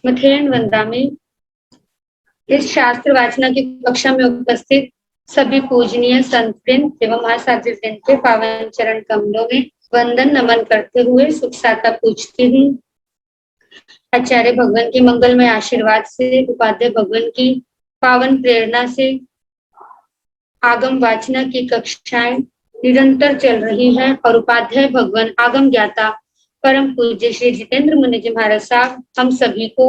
मथेन वंदा में इस शास्त्र वाचना की कक्षा में उपस्थित सभी पूजनीय संतवृंद एवं महासाध्वी वृंद के पावन चरण कमलों में वंदन नमन करते हुए सुख साता पूछती हूँ। आचार्य भगवान के मंगलमय आशीर्वाद से, उपाध्याय भगवान की पावन प्रेरणा से आगम वाचना की कक्षाएं निरंतर चल रही हैं और उपाध्याय भगवान आगम ज्ञाता परम पूज्य श्री जितेंद्र मुनि जी महाराज साहब हम सभी को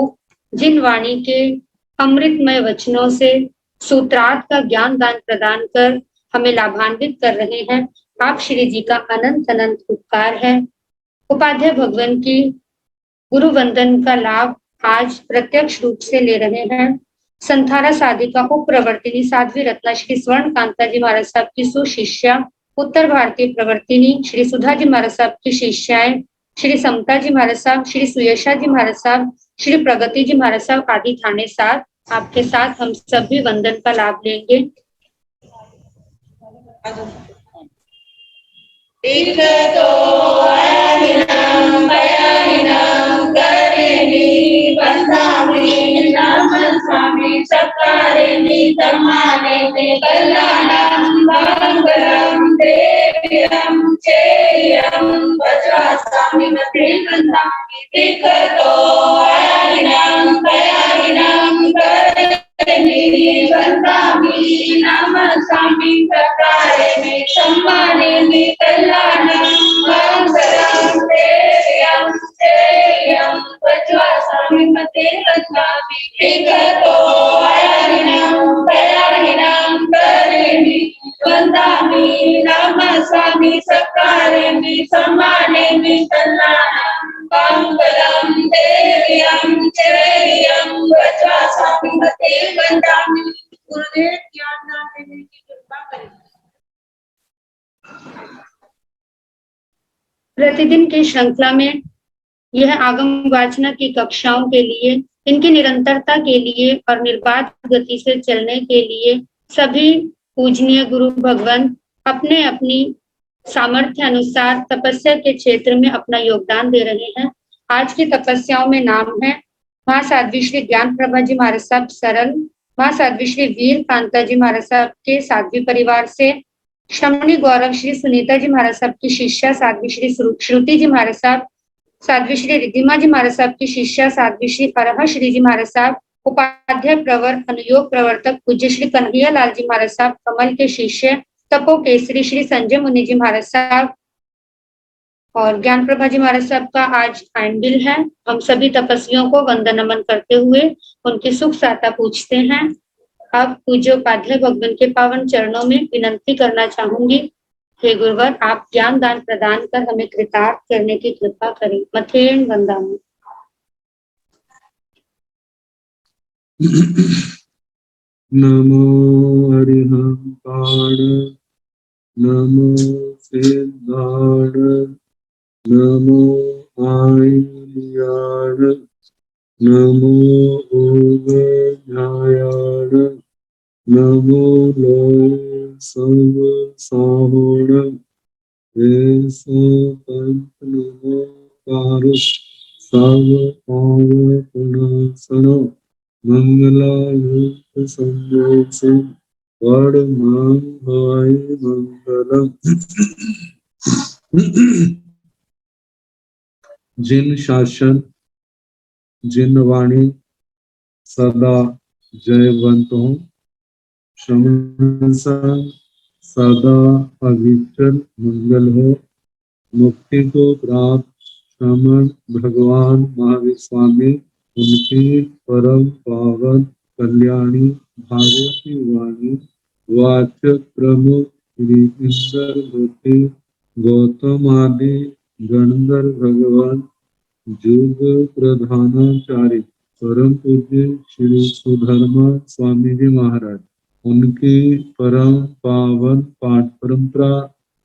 जिन वाणी के अमृतमय वचनों से सूत्रार्थ का ज्ञान दान प्रदान कर हमें लाभान्वित कर रहे हैं, आप श्री जी का अनंत अनंत उपकार है। उपाध्याय भगवान की गुरु वंदन का लाभ आज प्रत्यक्ष रूप से ले रहे हैं। संथारा साधिका उप प्रवर्तिनी साध्वी रत्ना श्री स्वर्ण कांता जी महाराज साहब की सुशिष्या, उत्तर भारतीय प्रवर्तिनी श्री सुधा जी महाराज साहब की शिष्याएं श्री समता जी महाराज साहब, श्री सुयशा जी महाराज साहब, श्री प्रगति जी महाराज साहब आदि थाने साथ आपके साथ हम सभी वंदन का लाभ लेंगे। प्रतिदिन की श्रृंखला में यह आगम वाचना की कक्षाओं के लिए, इनकी निरंतरता के लिए और निर्बाध गति से चलने के लिए सभी पूजनीय गुरु भगवान अपने अपनी सामर्थ्य अनुसार तपस्या के क्षेत्र में अपना योगदान दे रहे हैं। आज की तपस्याओं में नाम है महासाध्वी श्री ज्ञान प्रभा जी महाराज साहब सरल, महासाध्वी श्री वीर कांता जी महाराज साहब के साध्वी परिवार से, श्रमणी गौरव श्री सुनीता जी महाराज साहब की शिष्या साध्वी श्री श्रुति जी महाराज साहब, साध्वी श्री रिद्धिमा जी महाराज साहब की शिष्या साध्वी श्री अरहा श्री जी महाराज साहब, उपाध्याय प्रवर अनुयोग प्रवर्तक पूज्य श्री कन्हैया लाल जी महाराज साहब कमल के शिष्य तपो केसरी श्री संजय मुनि जी महाराज साहब और ज्ञान प्रभा जी महाराज साहब का आज आइनबिल है। हम सभी तपस्वियों को वंदन नमन करते हुए उनकी सुख साता पूछते हैं। अब पूज्य उपाध्याय भगवान के पावन चरणों में विनंती करना चाहूंगी, हे गुरुवर आप ज्ञान दान प्रदान कर हमें कृतार्थ करने की कृपा करें। मथेन वंदा में नमो हरिहंकार, नमो सिद्धार, नमो आय्यार, नमो ओगज्ञायार, नमो लोय सब साहोण, नमो कारुष सब पावपनासन, मंगलायुक्त संजोषे परमाय मंगलम। जिन शासन जिन वाणी सदा जयवंत हो, श्रमण सदा अविचल मंगल हो, मुक्ति को प्राप्त श्रमण भगवान महावीर स्वामी उनकी परम पावन कल्याणी भागवती वाणी वाचक प्रमुख श्री इंद्रवती गौतम आदि गणधर भगवान जुग प्रधानाचार्य परम पूज्य श्री सुधर्मा स्वामी जी महाराज, उनकी परम पावन पाठ परंपरा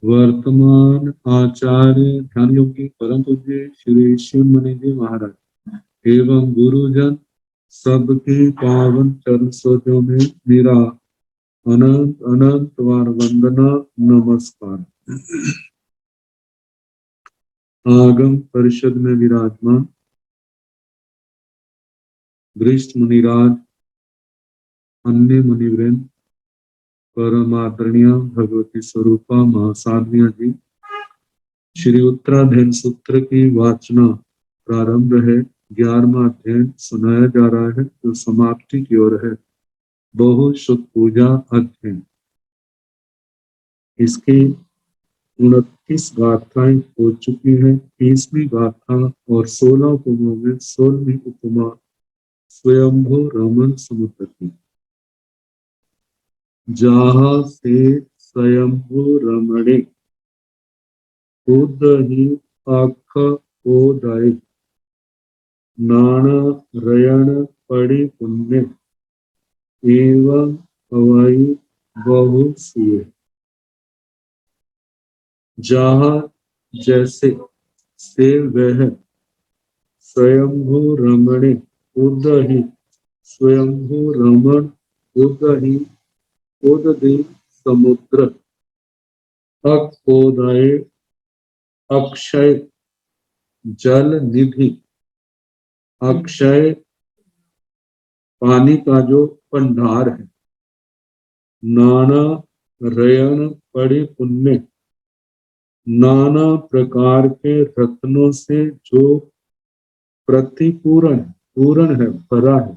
वर्तमान आचार्य ध्यान योगी परम पूज्य श्री शिव मुनि जी महाराज एवं गुरुजन सबके पावन चरण स्रोतों में मेरा अनंत अनंत बार वंदना नमस्कार। आगम परिषद में विराजमान वरिष्ठ मुनिराज, अन्य मुनिवृंद, परम आदरणीय भगवती स्वरूपा महासाध्या जी, श्री उत्तराधीन सूत्र की वाचना प्रारंभ है। 11वां अध्ययन सुनाया जा रहा है जो समाप्ति की ओर है। बहुश्रुत पूजा अध्ययन, इसकी 29 गाथाएं हो चुकी हैं। 30वीं गाथा और 16 उपमाओं में 16वीं उपमा स्वयंभू रमन समुद्र की, जहाँ से स्वयंभू रमणे खुद ही आख ओदाय नाना रयण पड़ी पुण्य एवं हवाई बहु सुए। जहाँ जैसे से वह स्वयंभू रमणे खुद ही स्वयंभू रमण खुद ही उददि समुद्र अकोदय अक्षय जल निधि, अक्षय पानी का जो भंडार है, नाना रयन पड़े पुण्य, नाना प्रकार के रत्नों से जो प्रतिपूर्ण पूर्ण है, भरा है,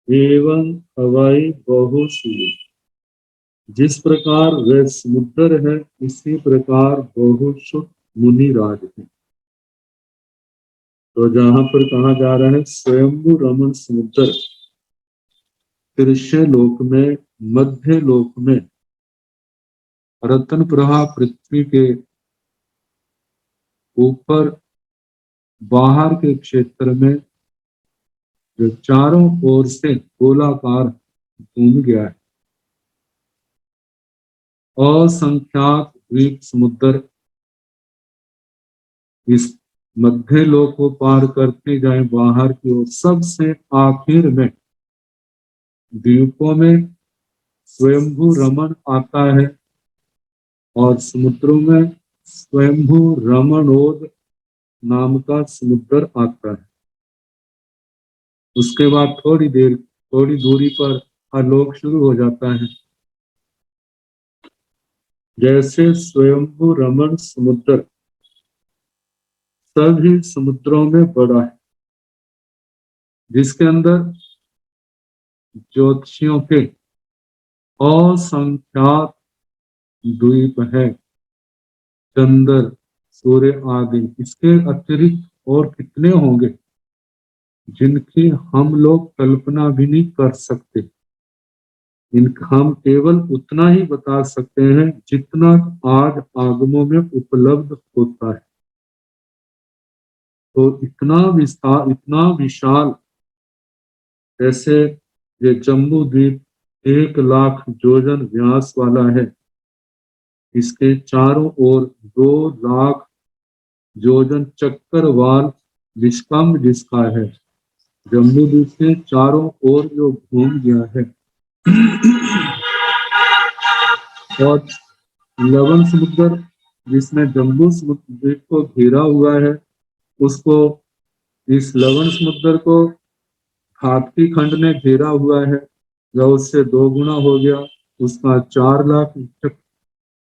एवं हवाई बहुसुए। जिस प्रकार वह समुद्र है, इसी प्रकार बहुसुत मुनिराज है। तो जहां पर कहा जा रहा है स्वयंभू रमन समुद्र, तिरछे लोक में, मध्य लोक में, रतन प्रभा पृथ्वी के ऊपर बाहर के क्षेत्र में जो चारों ओर से गोलाकार घूम गया है, असंख्यात द्वीप समुद्र, इस मध्य लोक को पार करते जाए बाहर की ओर, सबसे आखिर में द्वीपों में स्वयंभू रमन आता है और समुद्रों में स्वयंभू रमणोद नाम का समुद्र आता है। उसके बाद थोड़ी दूरी पर आलोक शुरू हो जाता है। जैसे स्वयंभू रमन समुद्र सभी समुद्रों में बड़ा है, जिसके अंदर ज्योतिषियों के असंख्यात द्वीप है, चंद्र, सूर्य आदि। इसके अतिरिक्त और कितने होंगे जिनकी हम लोग कल्पना भी नहीं कर सकते। हम केवल उतना ही बता सकते हैं जितना आज आगमों में उपलब्ध होता है। तो इतना विस्तार, इतना विशाल, जैसे ये जम्बू द्वीप 1,00,000 योजन व्यास वाला है, इसके चारों ओर 2,00,000 योजन चक्करवाल विस्कंभ जिसका है, जम्बू द्वीप के चारों ओर जो घूम गया है। और लवण समुद्र जिसने जम्बू द्वीप को घेरा हुआ है, उसको, इस लवण समुद्र को हाथी खंड ने घेरा हुआ है, जो उससे 2 गुना हो गया, उसका 4,00,000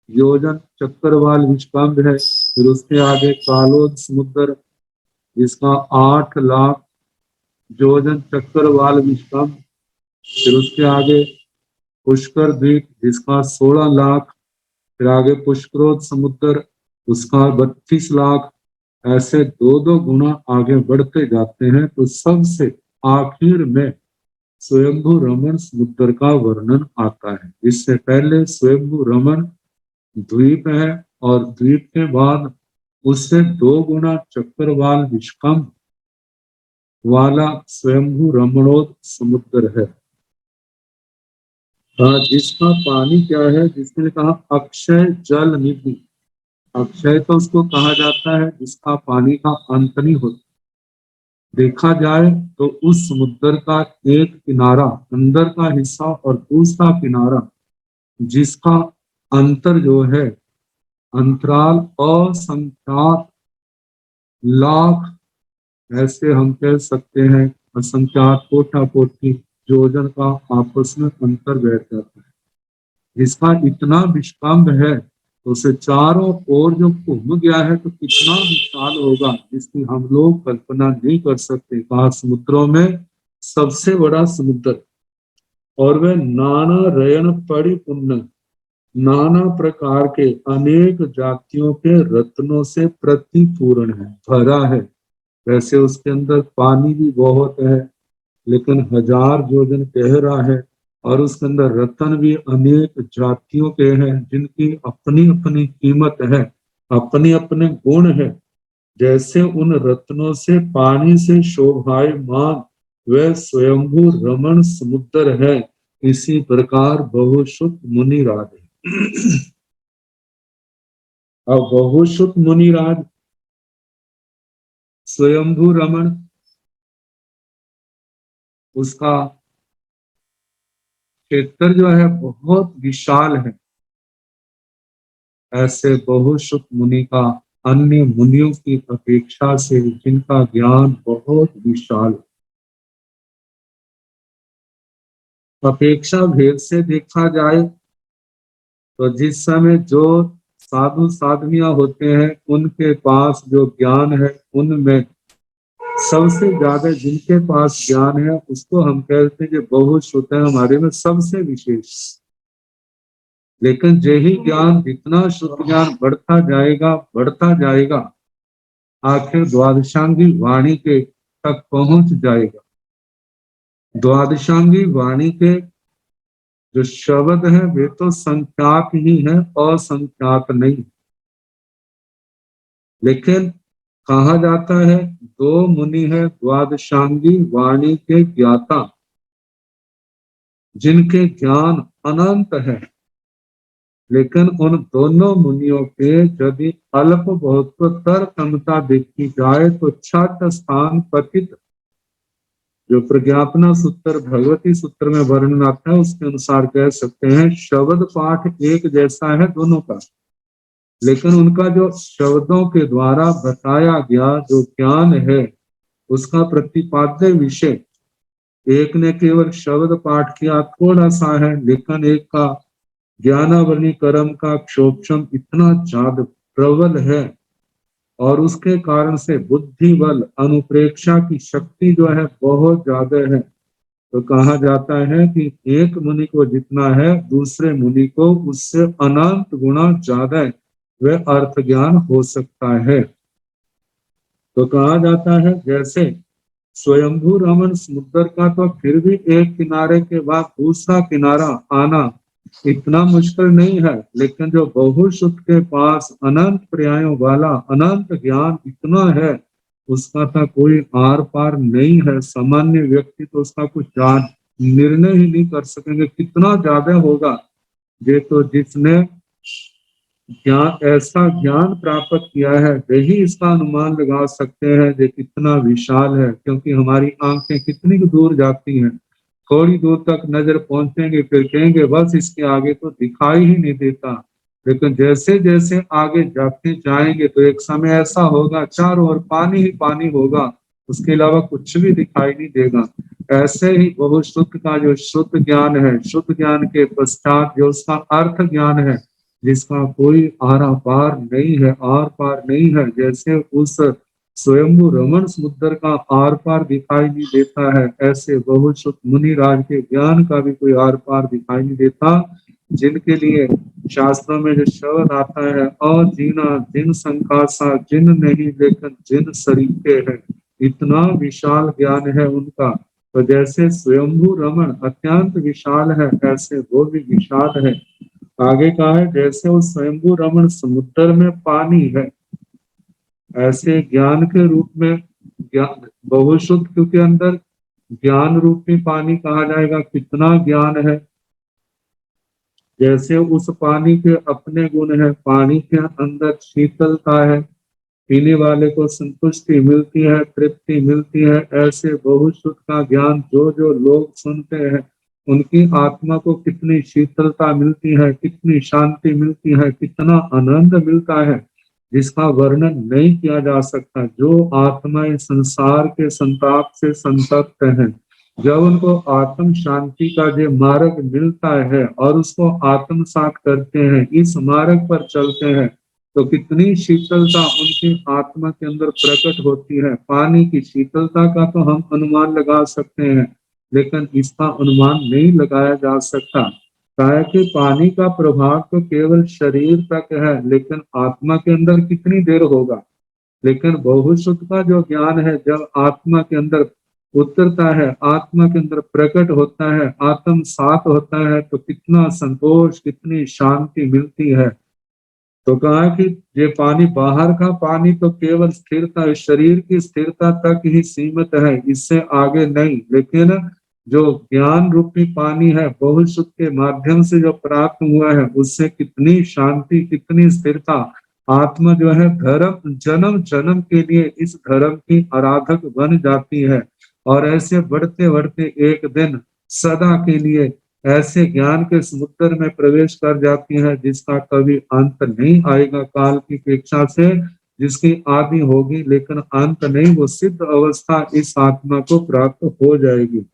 योजन चक्करवाल विस्कंभ है। फिर उसके आगे कालोद समुद्र, इसका 8,00,000 योजन चक्करवाल विस्कंभ। फिर उसके आगे पुष्कर द्वीप, जिसका 16,00,000। फिर आगे पुष्करोद समुद्र, उसका 32,00,000। ऐसे 2-2 गुना आगे बढ़ते जाते हैं। तो सबसे आखिर में स्वयंभू रमन समुद्र का वर्णन आता है। इससे पहले स्वयंभू रमन द्वीप है और द्वीप के बाद उससे 2 गुना चक्करवाल विस्कंभ वाला स्वयंभू रमणोद समुद्र है, जिसका पानी क्या है, जिसने कहा अक्षय जल निधि। अक्षय तो उसको कहा जाता है जिसका पानी का अंत नहीं होता। देखा जाए तो उस समुद्र का एक किनारा, अंदर का हिस्सा, और दूसरा किनारा, जिसका अंतर जो है, अंतराल असंख्यात लाख ऐसे हम कह सकते हैं असंख्यात कोटा कोटि योजन का आपस में अंतर बैठ जाता है। जिसका इतना विस्तार है तो उसे चारों ओर जो घूम गया है तो कितना विशाल होगा जिसकी हम लोग कल्पना नहीं कर सकते। कहा समुद्रों में सबसे बड़ा समुद्र, और वह नाना रयन परिपूर्ण, नाना प्रकार के अनेक जातियों के रत्नों से प्रतिपूर्ण है, भरा है। वैसे उसके अंदर पानी भी बहुत है, लेकिन 1000 योजन गहरा है, और उसके अंदर रत्न भी अनेक जातियों के हैं जिनकी अपनी अपनी कीमत है, अपने अपने गुण है। जैसे उन रत्नों से पानी से शोभायमान वह स्वयंभू रमण समुद्र है, इसी प्रकार बहुश्रुत मुनिराज है। अब बहुश्रुत मुनिराज स्वयंभू रमण, उसका क्षेत्र जो है बहुत विशाल है। ऐसे बहुश्रुत मुनि का अन्य मुनियों की अपेक्षा से जिनका ज्ञान बहुत विशाल, अपेक्षा भेद से देखा जाए तो जिस समय जो साधु साधनियां होते हैं उनके पास जो ज्ञान है, उनमें सबसे ज्यादा जिनके पास ज्ञान है उसको हम कहते हैं कि बहुश्रुत है, हमारे में सबसे विशेष। लेकिन यही ज्ञान जितना शुद्ध ज्ञान बढ़ता जाएगा, आखिर द्वादशांगी वाणी के तक पहुंच जाएगा। द्वादशांगी वाणी के जो शब्द हैं वे तो संख्यात ही हैं, असंख्यात नहीं। लेकिन कहा जाता है दो मुनि है द्वादशांगी वाणी के ज्ञाता, जिनके ज्ञान अनंत है। लेकिन उन दोनों मुनियों के यदि अल्प बहुत्तर क्षमता देखी जाए तो छठ स्थान पतित, जो प्रज्ञापना सूत्र भगवती सूत्र में वर्णन आता है उसके अनुसार कह सकते हैं शब्द पाठ एक जैसा है दोनों का, लेकिन उनका जो शब्दों के द्वारा बताया गया जो ज्ञान है उसका प्रतिपाद्य विषय, एक ने केवल शब्द पाठ किया थोड़ा सा है, लेकिन एक का ज्ञानावली कर्म का क्षोभम इतना ज्यादा प्रबल है, और उसके कारण से बुद्धि बल अनुप्रेक्षा की शक्ति जो है बहुत ज्यादा है। तो कहा जाता है कि एक मुनि को जितना है दूसरे मुनि को उससे अनंत गुना ज्यादा है, वह अर्थ ज्ञान हो सकता है। तो कहा जाता है जैसे स्वयंभू रमन समुद्र का तो फिर भी एक किनारे के बाद दूसरा किनारा आना इतना मुश्किल नहीं है, लेकिन जो बहुश्रुत के पास अनंत पर्यायों वाला अनंत ज्ञान इतना है उसका तो कोई आर पार नहीं है। सामान्य व्यक्ति तो उसका कुछ जान निर्णय ही नहीं कर सकेंगे कितना ज्यादा होगा। ये तो जिसने ज्ञान ऐसा ज्ञान प्राप्त किया है वही इसका अनुमान लगा सकते हैं ये कितना विशाल है, क्योंकि हमारी आंखें कितनी दूर जाती हैं, थोड़ी दूर तक नजर पहुंचेंगे फिर कहेंगे बस इसके आगे तो दिखाई ही नहीं देता। लेकिन जैसे जैसे आगे जाते जाएंगे तो एक समय ऐसा होगा चारों ओर पानी ही पानी होगा, उसके अलावा कुछ भी दिखाई नहीं देगा। ऐसे ही बहुश्रुत का जो शुद्ध ज्ञान है, शुद्ध ज्ञान के पश्चात जो उसका अर्थ ज्ञान है जिसका कोई आरा पार नहीं है, आर पार नहीं है, जैसे उस स्वयंभू रमण समुद्र का आर पार दिखाई नहीं देता है, ऐसे बहुश्रुत मुनि राज के ज्ञान का भी कोई आर पार दिखाई नहीं देता। जिनके लिए शास्त्रों में जो शब्द आता है और जीना जिन संकासा जिन नहीं लेकिन जिन सरीखे है, इतना विशाल ज्ञान है उनका। तो जैसे स्वयंभू रमण अत्यंत विशाल है ऐसे वो भी विशाल है। आगे कहा है जैसे उस स्वयंभू रमण समुद्र में पानी है, ऐसे ज्ञान के रूप में ज्ञान बहुश्रुत के अंदर ज्ञान रूपी पानी कहा जाएगा कितना ज्ञान है। जैसे उस पानी के अपने गुण है, पानी के अंदर शीतलता है, पीने वाले को संतुष्टि मिलती है, तृप्ति मिलती है, ऐसे बहुश्रुत का ज्ञान जो जो लोग सुनते हैं उनकी आत्मा को कितनी शीतलता मिलती है, कितनी शांति मिलती है, कितना आनंद मिलता है। जिसका वर्णन नहीं किया जा सकता। जो आत्मा इस संसार के संताप से संतप्त है, जब उनको आत्म शांति का जो मार्ग मिलता है और उसको आत्मसात करते हैं, इस मार्ग पर चलते हैं, तो कितनी शीतलता उनकी आत्मा के अंदर प्रकट होती है। पानी की शीतलता का तो हम अनुमान लगा सकते हैं, लेकिन इसका अनुमान नहीं लगाया जा सकता। कि पानी का प्रभाव तो केवल शरीर तक है, लेकिन आत्मा के अंदर कितनी देर होगा। लेकिन बहुश्रुत का जो ज्ञान है, जब आत्मा के अंदर उतरता है, आत्मा के अंदर प्रकट होता है, आत्म सात होता है, तो कितना संतोष, कितनी शांति मिलती है। तो कहा कि ये पानी, बाहर का पानी तो केवल स्थिरता, शरीर की स्थिरता तक ही सीमित है, इससे आगे नहीं। लेकिन जो ज्ञान रूपी पानी है, बहुश्रुत के माध्यम से जो प्राप्त हुआ है, उससे कितनी शांति, कितनी स्थिरता। आत्मा जो है धर्म, जन्म जन्म के लिए इस धर्म की आराधक बन जाती है, और ऐसे बढ़ते बढ़ते एक दिन सदा के लिए ऐसे ज्ञान के समुद्र में प्रवेश कर जाती है, जिसका कभी अंत नहीं आएगा। काल की अपेक्षा से जिसकी आदि होगी, लेकिन अंत नहीं, वो सिद्ध अवस्था इस आत्मा को प्राप्त हो जाएगी।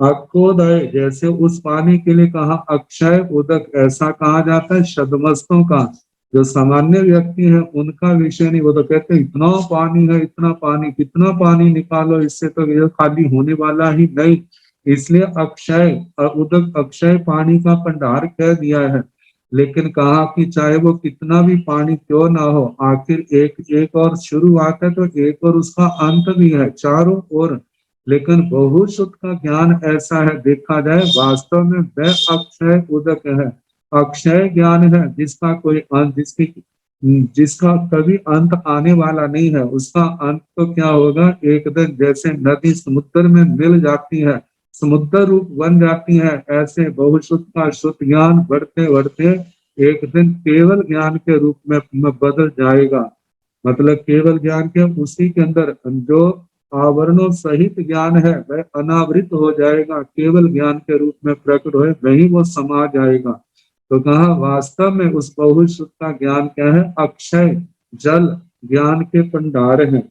अक्षोदय, जैसे उस पानी के लिए कहा अक्षय उदक, ऐसा कहा जाता है शब्दमस्तों का। जो सामान्य व्यक्ति है उनका विषय नहीं, वो तो कहते हैं इतना पानी है, इतना पानी, कितना पानी निकालो, इससे तो ये खाली होने वाला ही नहीं। इसलिए अक्षय उदक, अक्षय पानी का भंडार कह दिया है। लेकिन कहा कि चाहे वो कितना भी पानी क्यों ना हो, आखिर एक और शुरुआत है, तो एक और उसका अंत भी है, चारों ओर। लेकिन बहुश्रुत का ज्ञान ऐसा है, देखा जाए वास्तव में वह अक्षय उदक है, अक्षय ज्ञान है, जिसका कोई अंत, जिसका कभी अंत आने वाला नहीं है। उसका अंत तो क्या होगा, एक दिन जैसे नदी समुद्र में मिल जाती है, समुद्र रूप बन जाती है, ऐसे बहुश्रुत का शुद्ध ज्ञान बढ़ते बढ़ते एक दिन केवल ज्ञान के रूप में बदल जाएगा। मतलब केवल ज्ञान के, उसी के अंदर जो आवरणों सहित ज्ञान है वह अनावृत हो जाएगा, केवल ज्ञान के रूप में प्रकट होए, वही वो समा जाएगा। तो कहा वास्तव में उस बहुश्रुत का ज्ञान क्या है, अक्षय जल ज्ञान के भंडार है।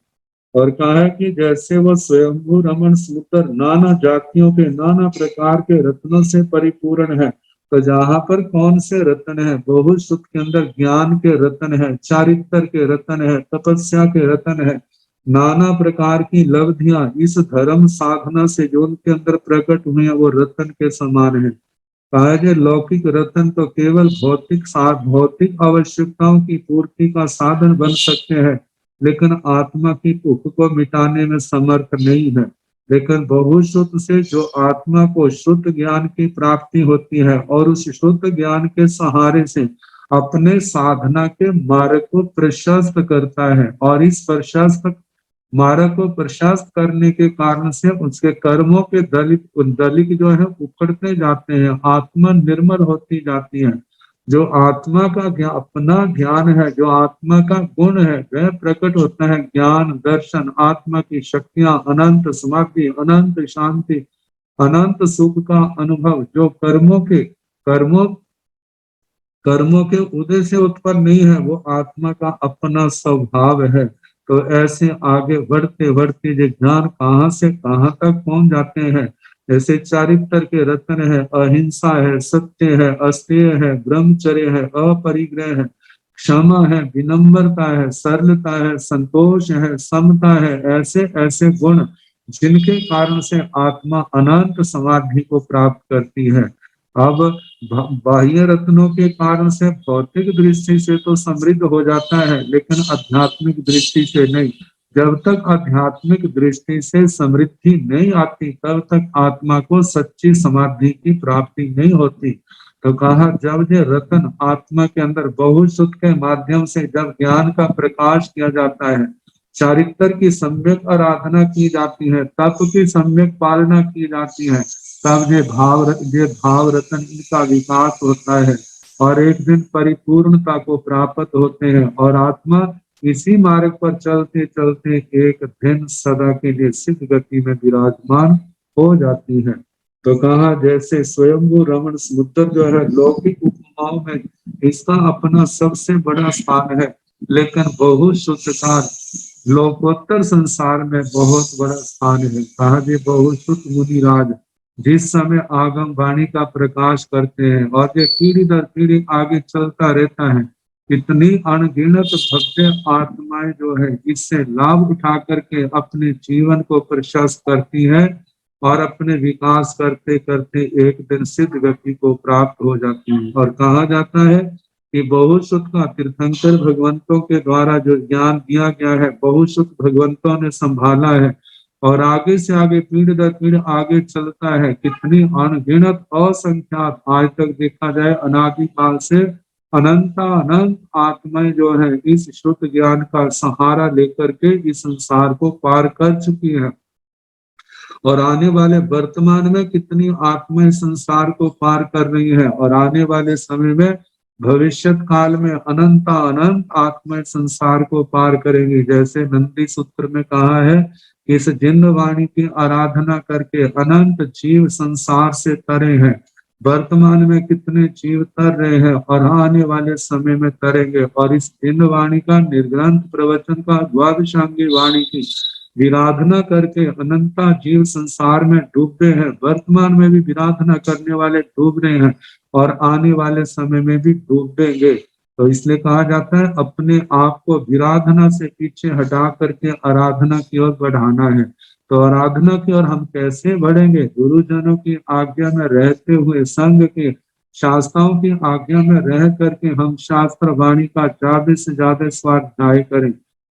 और कहा है कि जैसे वो स्वयंभू रमण समुद्र नाना जातियों के, नाना प्रकार के रत्नों से परिपूर्ण है, तो जहां पर कौन से रत्न है, बहुश्रुत के अंदर ज्ञान के रत्न है, चारित्र के रत्न है, तपस्या के रत्न है, नाना प्रकार की लब्धियां इस धर्म साधना से जो उनके अंदर प्रकट हुए हैं, वो रत्न के समान है। कहा कि लौकिक रत्न तो केवल भौतिक आवश्यकताओं की पूर्ति का साधन बन सकते हैं, लेकिन आत्मा की भूख को मिटाने में समर्थ नहीं है। लेकिन बहुश्रुत से जो आत्मा को शुद्ध ज्ञान की प्राप्ति होती है, और उस शुद्ध ज्ञान के सहारे से अपने साधना के मार्ग को प्रशस्त करता है, और इस प्रशस्त मार्ग को प्रशस्त करने के कारण से उसके कर्मों के दलिक जो है उखड़ते जाते हैं, आत्मा निर्मल होती जाती है। जो आत्मा का अपना ज्ञान है, जो आत्मा का गुण है, वह प्रकट होता है। ज्ञान, दर्शन, आत्मा की शक्तियां, अनंत समाधि, अनंत शांति, अनंत सुख का अनुभव, जो कर्मों के उदय से उत्पन्न नहीं है, वो आत्मा का अपना स्वभाव है। तो ऐसे आगे बढ़ते बढ़ते जो ज्ञान कहाँ से कहाँ तक पहुंच जाते हैं। जैसे चारित्र के रत्न है, अहिंसा है, सत्य है, अस्तेय है, ब्रह्मचर्य है, अपरिग्रह है, क्षमा है, विनम्रता है, सरलता है, संतोष है, समता है, ऐसे ऐसे गुण जिनके कारण से आत्मा अनंत समाधि को प्राप्त करती है। अब बाह्य रत्नों के कारण से भौतिक दृष्टि से तो समृद्ध हो जाता है, लेकिन आध्यात्मिक दृष्टि से नहीं। जब तक आध्यात्मिक दृष्टि से समृद्धि नहीं आती, तब तक आत्मा को सच्ची समाधि की प्राप्ति नहीं होती। तो कहा जब ये रत्न आत्मा के अंदर बहुश्रुत के माध्यम से जब ज्ञान का प्रकाश किया जाता है, चारित्र की सम्यक आराधना की जाती है, तप की सम्यक पालना की जाती है, तब ये भाव रतन इनका विकास होता है, और एक दिन परिपूर्णता को प्राप्त होते हैं, और आत्मा इसी मार्ग पर चलते चलते एक दिन सदा के लिए सिद्ध गति में विराजमान हो जाती है। तो कहा जैसे स्वयंभू रमण समुद्र जो है लौकिक आत्माओं में इसका अपना सबसे बड़ा स्थान है, लेकिन बहुश्रुत का लोकोत्तर संसार में बहुत बड़ा स्थान है। कहा जी बहुश्रुत मुनिराज जिस समय आगम वाणी का प्रकाश करते हैं और ये पीढ़ी दर पीढ़ी आगे चलता रहता है, इतनी अनगिनत भव्य आत्माएं जो है इससे लाभ उठा करके अपने जीवन को प्रशस्त करती है और अपने विकास करते करते एक दिन सिद्ध गति को प्राप्त हो जाती है। और कहा जाता है कि बहुश्रुत का तीर्थंकर भगवंतों के द्वारा जो ज्ञान दिया गया है, बहुश्रुत भगवंतों ने संभाला है और आगे से आगे पीढ़ी दर पीढ़ी आगे चलता है। कितनी अनगिनत असंख्यात आज तक देखा जाए अनादिकाल से अनंत आत्माएं जो है इस शुद्ध ज्ञान का सहारा लेकर के इस संसार को पार कर चुकी है। और आने वाले वर्तमान में कितनी आत्माएं संसार को पार कर रही है और आने वाले समय में भविष्य काल में अनंत आत्माएं संसार को पार करेंगी। जैसे नंदी सूत्र में कहा है कि इस जिन्न वाणी की आराधना करके अनंत जीव संसार से तरे हैं। वर्तमान में कितने जीव तर रहे हैं और आने वाले समय में तरेंगे। और इस जिन्न वाणी का निर्ग्रंथ प्रवचन का द्वादशांगी वाणी की विराधना करके अनंता जीव संसार में डूबते हैं। वर्तमान में भी विराधना करने वाले डूब रहे हैं और आने वाले समय में भी डूबेंगे। तो इसलिए कहा जाता है अपने आप को विराधना से पीछे हटा करके आराधना की ओर बढ़ाना है। तो आराधना की ओर हम कैसे बढ़ेंगे? गुरुजनों की आज्ञा में रहते हुए, संघ के शास्त्रों की आज्ञा में रह करके हम शास्त्र वाणी का ज्यादा से ज्यादा स्वाध्याय करें।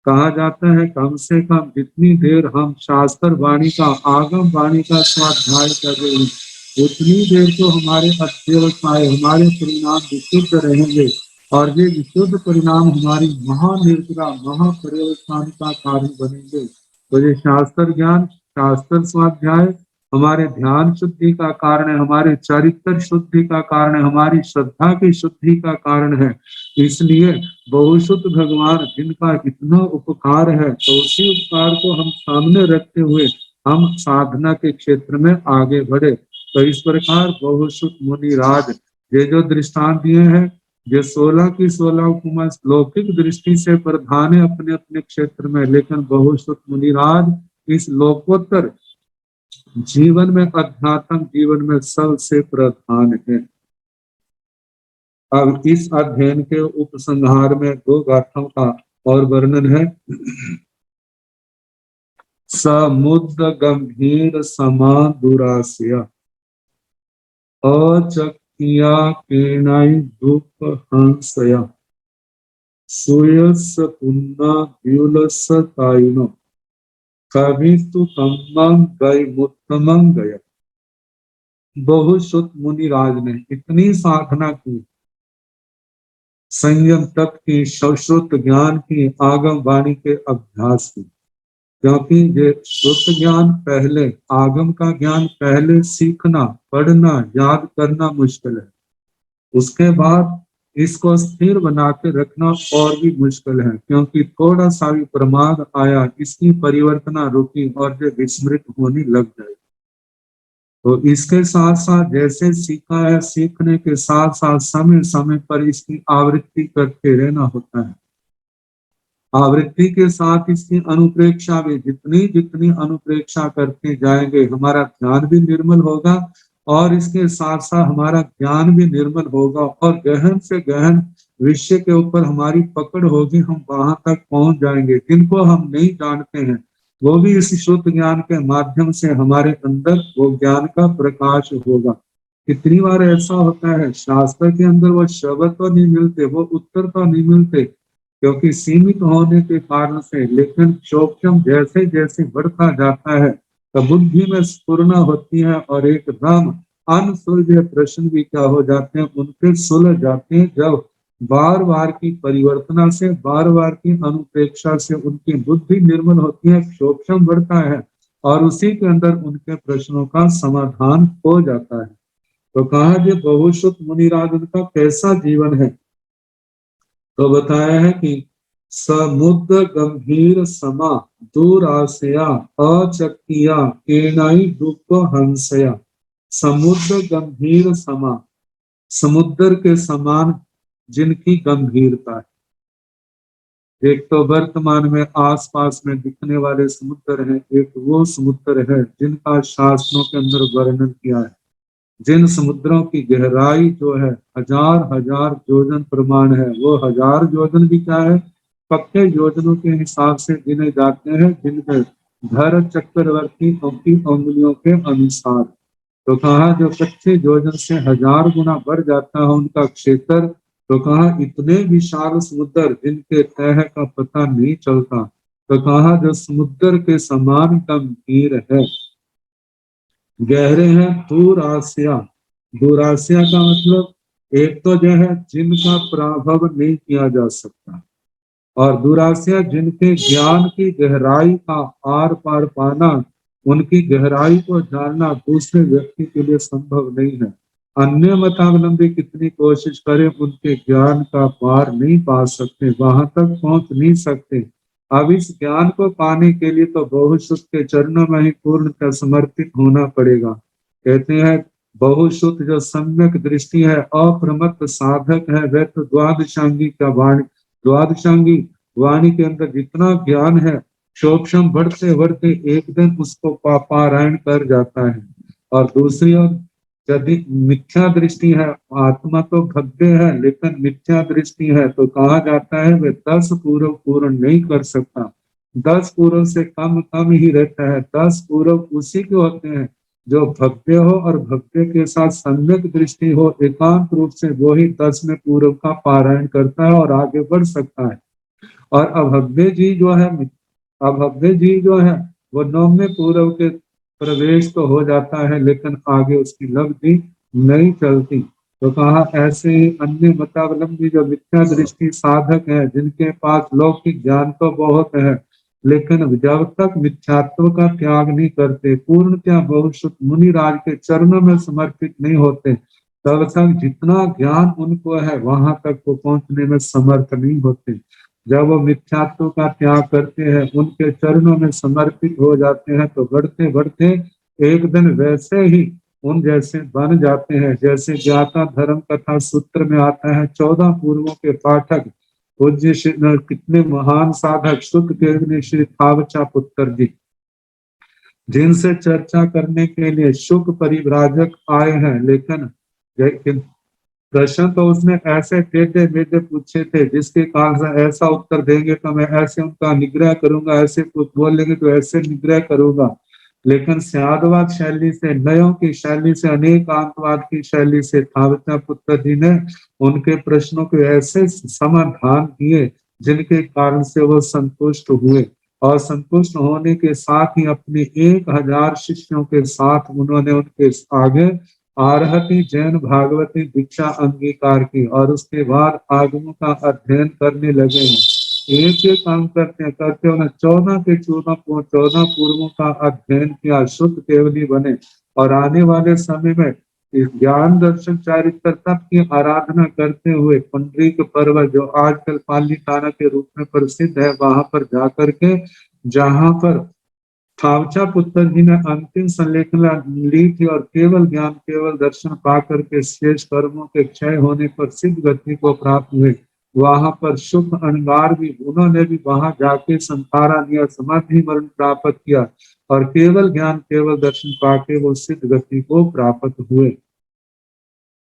कहा जाता है कम से कम जितनी देर हम शास्त्र वाणी का, आगम वाणी का स्वाध्याय कर रहे हैं, उतनी देर तो हमारे अध्यवसाय, हमारे परिणाम विशुद्ध रहेंगे और ये विशुद्ध परिणाम हमारी महानिर्जरा महापर्यवसान का कारण बनेंगे। तो ये शास्त्र ज्ञान, शास्त्र स्वाध्याय हमारे ध्यान शुद्धि का कारण है, हमारे चरित्र शुद्धि का कारण है, हमारी श्रद्धा की शुद्धि का कारण है। इसलिए बहुश्रुत भगवान जिनका इतना उपकार है, तो उसी उपकार को हम सामने रखते हुए हम साधना के क्षेत्र में आगे बढ़े। तो इस प्रकार बहुश्रुत मुनिराज ये जो दृष्टांत दिए हैं, ये 16 की 16 उपमा लौकिक दृष्टि से प्रधान है अपने अपने क्षेत्र में, लेकिन बहुश्रुत मुनिराज इस लोकोत्तर जीवन में, अध्यात्म जीवन में सबसे प्रधान है। अब इस अध्ययन के उपसंहार में 2 गाथाओं का और वर्णन है। समुद्र गंभीर समा दुरास्या अचकिया केनाई दुख हंसया सुयस पुन्ना व्युलस ताइनो कभी तु तम्मं गय मुत्तमं गया। बहुश्रुत मुनिराज ने इतनी साधना की, संयम तप की, सश्रुत ज्ञान की, आगम वाणी के अभ्यास की, क्योंकि ये श्रुत ज्ञान पहले, आगम का ज्ञान पहले सीखना, पढ़ना, याद करना मुश्किल है, उसके बाद इसको स्थिर बना के रखना और भी मुश्किल है, क्योंकि थोड़ा सा भी प्रमाद आया इसकी परिवर्तना रुकी और ये विस्मृत होने लग जाए। तो इसके साथ साथ जैसे सीखा है, सीखने के साथ साथ समय समय पर इसकी आवृत्ति करते रहना होता है। आवृत्ति के साथ इसकी अनुप्रेक्षा भी, जितनी जितनी अनुप्रेक्षा करते जाएंगे हमारा ध्यान भी निर्मल होगा और इसके साथ साथ हमारा ज्ञान भी निर्मल होगा और गहन से गहन विषय के ऊपर हमारी पकड़ होगी, हम वहां तक पहुंच जाएंगे। जिनको हम नहीं जानते हैं वो भी इस शुद्ध ज्ञान के माध्यम से हमारे अंदर वो ज्ञान का प्रकाश होगा। कितनी बार ऐसा होता है शास्त्र के अंदर वो शब्द तो नहीं मिलते, वो उत्तर तो नहीं मिलते, क्योंकि सीमित होने के कारण से, लेकिन सूक्ष्म जैसे जैसे बढ़ता जाता है तो बुद्धि में स्फुरना होती है और एकदम अनसुलझे प्रश्न भी क्या हो जाते हैं, उनके सुलझ जाते हैं। जब बार बार की परिवर्तना से, बार बार की अनुप्रेक्षा से उनकी बुद्धि निर्मल होती है, सूक्ष्म बढ़ता है और उसी के अंदर उनके प्रश्नों का समाधान हो जाता है। तो कहा कि बहुश्रुत मुनिराज उनका कैसा जीवन है, तो बताया है कि समुद्र गंभीर समा दुरासया अचकिया केनाई दुख हंसया। समुद्र गंभीर समा, समुद्र के समान जिनकी गंभीरता है। एक तो वर्तमान में आसपास में दिखने वाले समुद्र हैं, एक वो समुद्र है जिनका शास्त्रों के अंदर वर्णन किया है, जिन समुद्रों की गहराई जो है हजार हजार योजन प्रमाण है। वो हजार योजन भी क्या है, पक्के योजनों के हिसाब से गिने जाते हैं, जिनके धर चक्रवर्ती की उंगलियों के अनुसार। तो कहा जो 25 योजन से 1000 गुना बढ़ जाता है उनका क्षेत्र। तो कहा इतने विशाल समुद्र जिनके तह का पता नहीं चलता। तो कहा जो समुद्र के समान गंभीर है, गहरे हैं दूरासिया। दूरासिया का मतलब एक तो जो है जिनका प्रभाव नहीं किया जा सकता, और दुरासिया जिनके ज्ञान की गहराई का आर पार पाना, उनकी गहराई को जानना दूसरे व्यक्ति के लिए संभव नहीं है। अन्य मतावलंबी कितनी कोशिश करें उनके ज्ञान का पार नहीं पा सकते, वहां तक पहुंच नहीं सकते। अब इस ज्ञान को पाने के लिए तो बहुश्रुत के चरणों में ही पूर्णतः समर्पित होना पड़ेगा। कहते हैं बहुश्रुत जो सम्यक दृष्टि है, अप्रमत्त साधक है, वह तो द्वादशांगी का वाणी, द्वादशांगी वाणी के अंदर जितना ज्ञान है शोभम बढ़ते बढ़ते एक दिन उसको पारायण कर जाता है। और दूसरी ओर यदि मिथ्या दृष्टि है, आत्मा तो भव्य है लेकिन मिथ्या दृष्टि है, तो कहा जाता है वे 10 पूर्व पूर्ण नहीं कर सकता। 10 पूर्व से कम कम ही रहता है। 10 पूर्व उसी के होते हैं जो भव्य हो, और भव्य के साथ सम्यक दृष्टि हो, एकांत रूप से वो ही 10 में पूर्व का पारायण करता है और आगे बढ़ सकता है। और अभव्य जी जो है, अभव्य जी जो है वो 9वें पूर्व के प्रवेश तो हो जाता है लेकिन आगे उसकी लब्धि नहीं चलती। तो कहा ऐसे ही अन्य मतावलंबी जो मिथ्या दृष्टि साधक है, जिनके पास लौकिक ज्ञान तो बहुत है लेकिन जब तक मिथ्यात्व का त्याग नहीं करते, पूर्णतः बहुश्रुत मुनि राज के चरणों में समर्पित नहीं होते, तब तक जितना ज्ञान उनको है वहां तक वो पहुंचने में समर्थ नहीं होते। जब वो मिथ्यात्व का त्याग करते हैं, उनके चरणों में समर्पित हो जाते हैं, तो बढ़ते बढ़ते एक दिन वैसे ही उन जैसे बन जाते हैं जैसे ज्ञाता धर्म कथा सूत्र में आता है। 14 पूर्वों के पाठक पूज्य कितने महान साधक शुद्ध के श्री थावचा पुत्र जी, जिनसे चर्चा करने के लिए शुक परिव्राजक आए हैं, लेकिन प्रश्न तो उसने ऐसे टेढ़े मेढ़े पूछे थे जिसके कारण से ऐसा उत्तर देंगे तो मैं ऐसे उनका निग्रह करूंगा, ऐसे कुछ बोलेंगे तो ऐसे निग्रह करूंगा। लेकिन स्यादवाद शैली से, नयों की शैली से, अनेक आंतवाद की शैली से थावचा पुत्र जी ने उनके प्रश्नों के ऐसे समाधान किए जिनके कारण से वो संतुष्ट हुए। और संतुष्ट होने के साथ ही अपने 1000 शिष्यों के साथ उन्होंने उनके आगे आरहती जैन भागवती दीक्षा अंगीकार की, और उसके बाद आगमों का अध्ययन करने लगे हैं। एक एक काम करते उन्हें 14 पूर्वों का अध्ययन किया, शुद्ध केवली बने। और आने वाले समय में इस ज्ञान दर्शन चारित्र तत्व की आराधना करते हुए पुंडरीक पर्वत जो आजकल पालीताना के रूप में प्रसिद्ध है, वहां पर जाकर के, जहां पर थावचा पुत्र जी ने अंतिम संलेखना ली थी और केवल ज्ञान केवल दर्शन पाकर के शेष कर्मों के क्षय होने पर सिद्ध गति को प्राप्त हुए, वहां पर शुभ अणगार भी उन्होंने भी वहां जाके संतारा लिया, समाधि मरण प्राप्त किया और केवल ज्ञान केवल दर्शन पाके वो सिद्ध गति को प्राप्त हुए।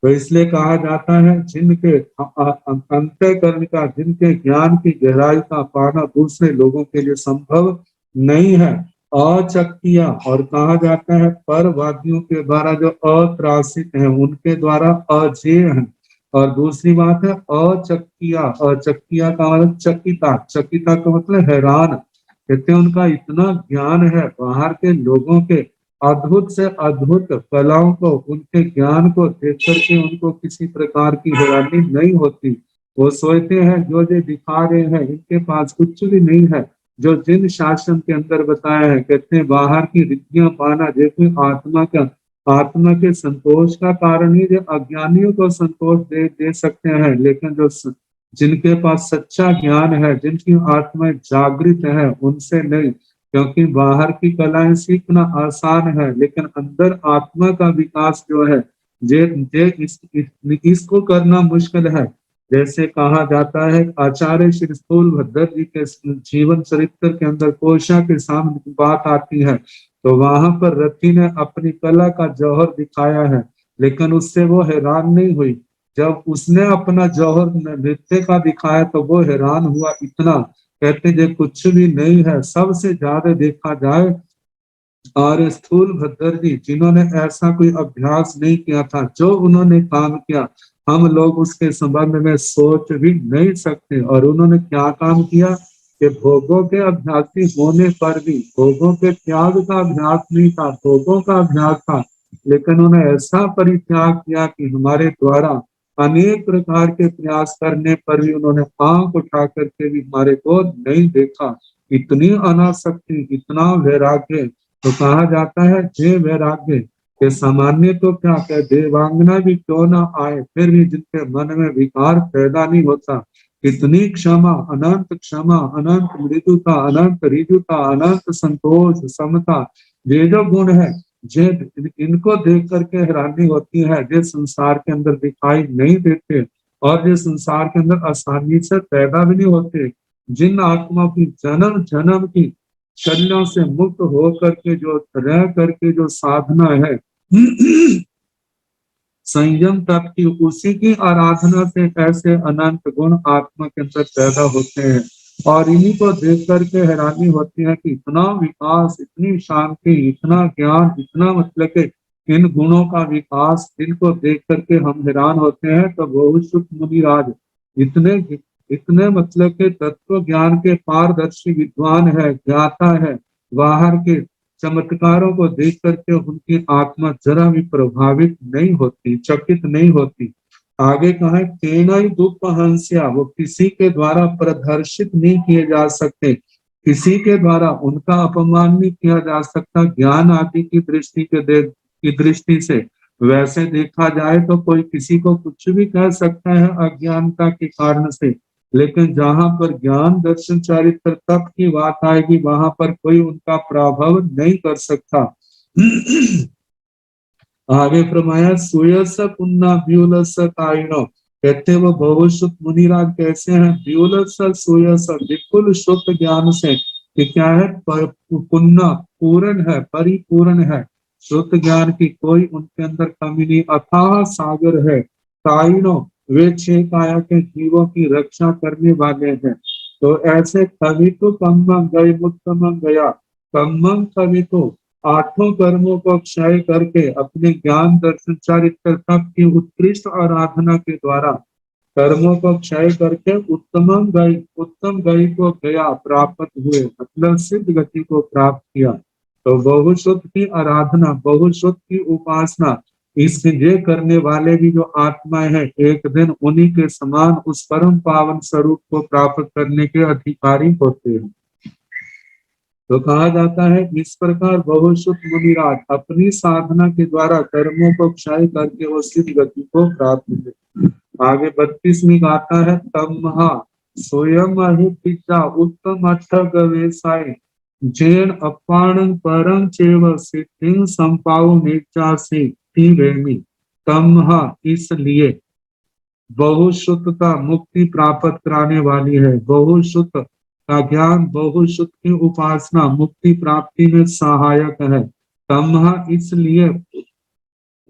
तो इसलिए कहा जाता है जिनके अंतःकरण का, जिनके ज्ञान की गहराई का पाना दूसरे लोगों के लिए संभव नहीं है, अचक्किया। और कहा जाता है परवादियों के द्वारा जो अत्रासित हैं उनके द्वारा अजेय है। और दूसरी बात है अचक्किया, अचक्किया का मतलब चकिता, चकिता का मतलब हैरान। कहते हैं उनका इतना ज्ञान है, बाहर के लोगों के अद्भुत से अद्भुत कलाओं को, उनके ज्ञान को देख करके उनको किसी प्रकार की हैरानी नहीं होती। वो सोचते हैं जो दिखा रहे हैं इनके पास कुछ भी नहीं है। जो जिन शासन के अंदर बताया है, कहते हैं बाहर की रिद्धियां पाना जैसे आत्मा के संतोष का कारण ही जो अज्ञानियों को संतोष दे सकते हैं, लेकिन जो जिनके पास सच्चा ज्ञान है, जिनकी आत्मा जागृत है, उनसे नहीं। क्योंकि बाहर की कलाएं सीखना आसान है लेकिन अंदर आत्मा का विकास जो है इसको करना मुश्किल है। जैसे कहा जाता है आचार्य श्री स्थूल भद्र जी के जीवन चरित्र के अंदर कोशा के सामने बात आती है, तो वहां पर रति ने अपनी कला का जौहर दिखाया है, लेकिन उससे वो हैरान नहीं हुई। जब उसने अपना जौहर नृत्य का दिखाया तो वो हैरान हुआ इतना, कहते जो कुछ भी नहीं है, सबसे ज्यादा देखा जाए और स्थूल भद्र जी जिन्होंने ऐसा कोई अभ्यास नहीं किया था, जो उन्होंने काम किया हम लोग उसके संबंध में सोच भी नहीं सकते। और उन्होंने क्या काम किया कि भोगों के अभ्यासी होने पर भी भोगों के त्याग का अभ्यास नहीं था, भोगों का अभ्यास था, लेकिन उन्हें ऐसा परित्याग किया कि हमारे द्वारा अनेक प्रकार के प्रयास करने पर भी उन्होंने आंख उठा करके भी हमारे को नहीं देखा। इतनी अनासक्ति, इतना वैराग्य। तो कहा जाता है जे वैराग्य के सामान्य तो क्या कह देवांगना भी क्यों ना आए, फिर भी जिनके मन में विकार पैदा नहीं होता। इतनी क्षमा, अनंत मृदुता, अनंत ऋजुता, अनंत संतोष, समता, ये जो गुण है जे इनको देख करके हैरानी होती है, जो संसार के अंदर दिखाई नहीं देते और जो संसार के अंदर आसानी से पैदा भी नहीं होते। जिन आत्माओं की जन्म जन्म की शल्यों से मुक्त होकर के जो रह करके जो साधना है संयम तप की, उसी की आराधना से ऐसे अनंत गुण आत्मा के अंदर पैदा होते हैं। और इन्हीं को देख करके हैरानी होती है कि इतना विकास, इतनी शांति, इतना ज्ञान, इतना मतलब कि इन गुणों का विकास, इनको देख करके हम हैरान होते हैं। तो बहुत मुनिराज इतने इतने मतलब के तत्व ज्ञान के पारदर्शी विद्वान है, ज्ञाता है, बाहर के चमत्कारों को देख करके उनकी आत्मा जरा भी प्रभावित नहीं होती, चकित नहीं होती। आगे कहा तेना ही दुख हंस्या, वो किसी के द्वारा प्रदर्शित नहीं किए जा सकते, किसी के द्वारा उनका अपमान नहीं किया जा सकता ज्ञान आदि की दृष्टि से। वैसे देखा जाए तो कोई किसी को कुछ भी कह सकता है अज्ञानता के कारण से, लेकिन जहां पर ज्ञान दर्शन चारित्र तप की बात आएगी वहां पर कोई उनका प्रभाव नहीं कर सकता। आगे फरमाया सुयस पुन्ना व्यूलस ताइनो, कहते वो बहुश्रुत मुनिराज कैसे हैं, व्यूलस सुयस, बिल्कुल शुद्ध ज्ञान से कि क्या है पुन्ना पूर्ण है, परिपूर्ण है, शुद्ध ज्ञान की कोई उनके अंदर कमी नहीं, अथाह सागर है। ताइनो वे छह काया के जीवों की रक्षा करने वाले हैं। तो ऐसे कवि तो कम्मं गए मुत्तमं गया, कम्मं कवि तो आठों कर्मों को क्षय करके अपने ज्ञान दर्शन चारित्र तप की उत्कृष्ट आराधना के द्वारा कर्मों को क्षय करके उत्तम गति को गया प्राप्त हुए, मतलब सिद्ध गति को प्राप्त किया। तो बहुश्रुत की आराधना, बहुश्रुत की उपासना, इसके करने वाले भी जो आत्माएं हैं एक दिन उन्हीं के समान उस परम पावन स्वरूप को प्राप्त करने के अधिकारी होते हैं। तो कहा जाता है इस प्रकार बहुश्रुत मुनिराज अपनी साधना के द्वारा कर्मों को क्षय करके वो सिद्ध गति को प्राप्त हुए। आगे 32वीं गाथा है तमहा स्वयं अहिपिता उत्तम अठ गवेशाय जैन अपाणं परम चेव सिद्धिं संपाउ निचासी रेमी। तमहा इसलिए बहुश्रुतता मुक्ति प्राप्त कराने वाली है, बहुश्रुत का ज्ञान, बहुश्रुत की उपासना मुक्ति प्राप्ति में सहायक है। तमहा इसलिए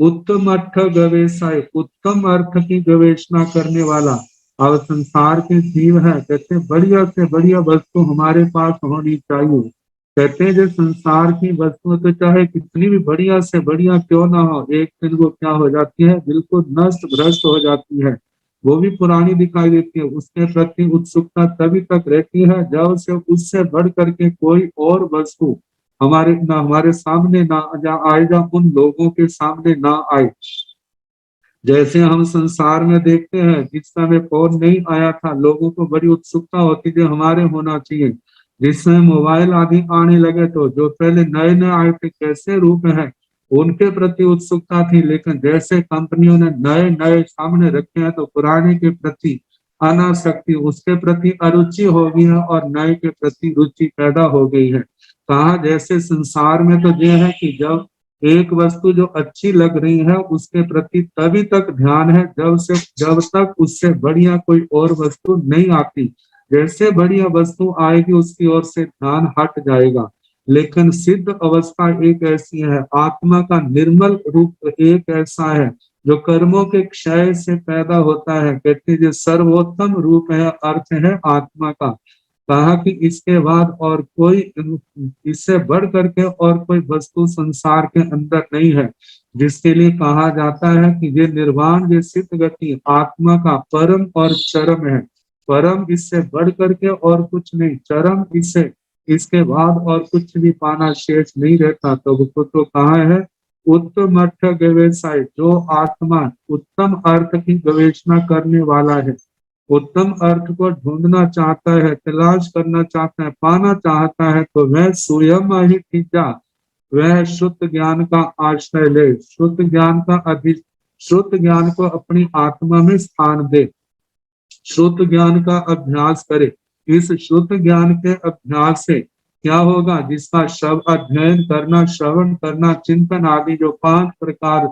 उत्तम अर्थ गवेशाय, उत्तम अर्थ की गवेषणा करने वाला और संसार के जीव है, कहते बढ़िया से बढ़िया वस्तु हमारे पास होनी चाहिए। कहते हैं जो संसार की वस्तु तो चाहे कितनी भी बढ़िया से बढ़िया क्यों ना हो, एक दिन वो क्या हो जाती है, बिल्कुल नष्ट भ्रष्ट हो जाती है, वो भी पुरानी दिखाई देती है। उसके प्रति उत्सुकता तभी तक रहती है जब से उससे बढ़ करके कोई और वस्तु हमारे सामने ना आए, या उन लोगों के सामने ना आए। जैसे हम संसार में देखते हैं जिस समय फोन नहीं आया था लोगों को बड़ी उत्सुकता होती थी हमारे होना चाहिए, जिस समय मोबाइल आदि आने लगे तो जो पहले नए नए आए थे कैसे रूप है उनके प्रति उत्सुकता थी, लेकिन जैसे कंपनियों ने नए नए सामने रखे हैं तो पुराने के प्रति अनासक्ति, उसके प्रति अरुचि हो गई है और नए के प्रति रुचि पैदा हो गई है। कहा जैसे संसार में तो यह है कि जब एक वस्तु जो अच्छी लग रही है उसके प्रति तभी तक ध्यान है जब तक उससे बढ़िया कोई और वस्तु नहीं आती। जैसे बढ़िया वस्तु आएगी उसकी ओर से ध्यान हट जाएगा। लेकिन सिद्ध अवस्था एक ऐसी है, आत्मा का निर्मल रूप एक ऐसा है जो कर्मों के क्षय से पैदा होता है। कहते हैं जो सर्वोत्तम रूप है, अर्थ है आत्मा का। कहा कि इसके बाद और कोई, इससे बढ़ करके और कोई वस्तु संसार के अंदर नहीं है, जिसके लिए कहा जाता है कि ये निर्वाण, ये सिद्ध गति आत्मा का परम और चरम है। परम इससे बढ़ करके और कुछ नहीं, चरम इससे, इसके बाद और कुछ भी पाना शेष नहीं रहता। तो उसको तो कहा है उत्तम अर्थ गवेषाय, जो आत्मा उत्तम अर्थ की गवेषणा करने वाला है, उत्तम अर्थ को ढूंढना चाहता है, तलाश करना चाहता है, पाना चाहता है, तो वह स्वयं ही खींचा, वह शुद्ध ज्ञान का आश्रय ले, शुद्ध ज्ञान का शुद्ध ज्ञान को अपनी आत्मा में स्थान दे, शुद्ध ज्ञान का अभ्यास करे। इस शुद्ध ज्ञान के अभ्यास से क्या होगा, जिसका अध्ययन करना, श्रवण करना, चिंतन आदि जो 5 प्रकार,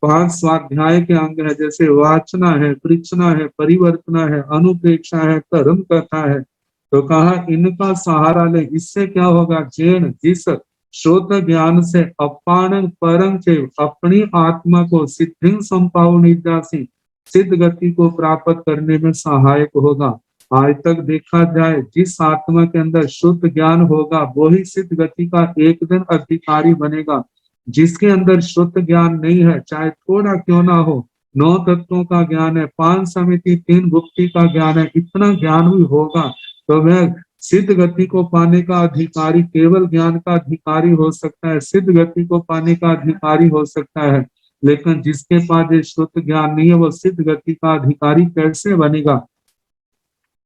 5 स्वाध्याय के अंग है, जैसे वाचना है, परीक्षना है, परिवर्तना है, अनुप्रेक्षा है, धर्म कथा है, तो कहा इनका सहारा ले। इससे क्या होगा, जैन जिस शुद्ध ज्ञान से अपान परम से अपनी आत्मा को सिद्धि संपावनिदासी सिद्ध गति को प्राप्त करने में सहायक होगा। आज तक देखा जाए जिस आत्मा के अंदर शुद्ध ज्ञान होगा वही सिद्ध गति का एक दिन अधिकारी बनेगा। जिसके अंदर शुद्ध ज्ञान नहीं है, चाहे थोड़ा क्यों ना हो, 9 तत्वों का ज्ञान है, 5 समिति 3 गुप्ती का ज्ञान है, इतना ज्ञान भी होगा तो वह सिद्ध गति को पाने का अधिकारी, केवल ज्ञान का अधिकारी हो सकता है, सिद्ध गति को पाने का अधिकारी हो सकता है। लेकिन जिसके पास ये शुद्ध ज्ञान नहीं है वो सिद्ध गति का अधिकारी कैसे बनेगा,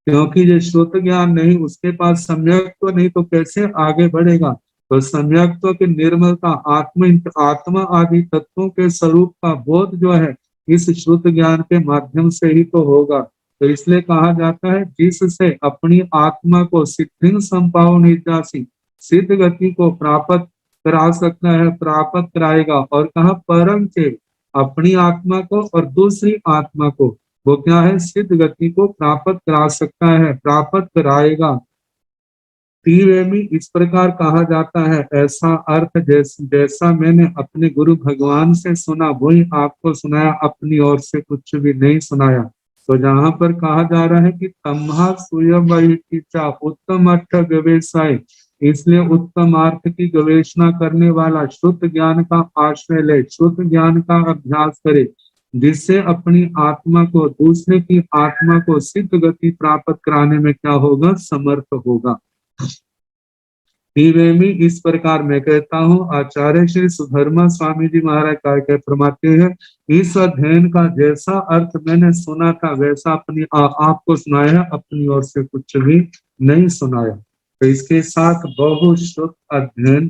क्योंकि ये शुद्ध ज्ञान नहीं, उसके पास सम्यक तो नहीं, तो कैसे आगे बढ़ेगा। तो सम्यक तो की निर्मलता, आत्मा आदि तत्वों के स्वरूप का बोध जो है इस शुद्ध ज्ञान के माध्यम से ही तो होगा। तो इसलिए कहा जाता है जिससे अपनी आत्मा को सिद्धि संपावनिदासी सिद्ध गति को प्राप्त करा सकता है, प्राप्त कराएगा। और कहा परम से अपनी आत्मा को और दूसरी आत्मा को, वो क्या है, सिद्ध गति को प्राप्त करा सकता है, प्राप्त कराएगा। त्रिवेमी इस प्रकार कहा जाता है, ऐसा अर्थ जैसा मैंने अपने गुरु भगवान से सुना वही आपको सुनाया, अपनी ओर से कुछ भी नहीं सुनाया। तो जहां पर कहा जा रहा है कि तम्हा सुयम उत्तम अर्थ गवेषाय, इसलिए उत्तम अर्थ की गवेषणा करने वाला शुद्ध ज्ञान का आश्रय ले, शुद्ध ज्ञान का अभ्यास करे, जिससे अपनी आत्मा को दूसरे की आत्मा को सिद्ध गति प्राप्त कराने में क्या होगा, समर्थ होगा। त्रिवेमी इस प्रकार मैं कहता हूँ, आचार्य श्री सुधर्मा स्वामी जी महाराज क्या फरमाते हैं, इस अध्ययन का जैसा अर्थ मैंने सुना था वैसा अपनी आपको सुनाया है, अपनी ओर से कुछ भी नहीं सुनाया। तो इसके साथ बहुश्रुत अध्ययन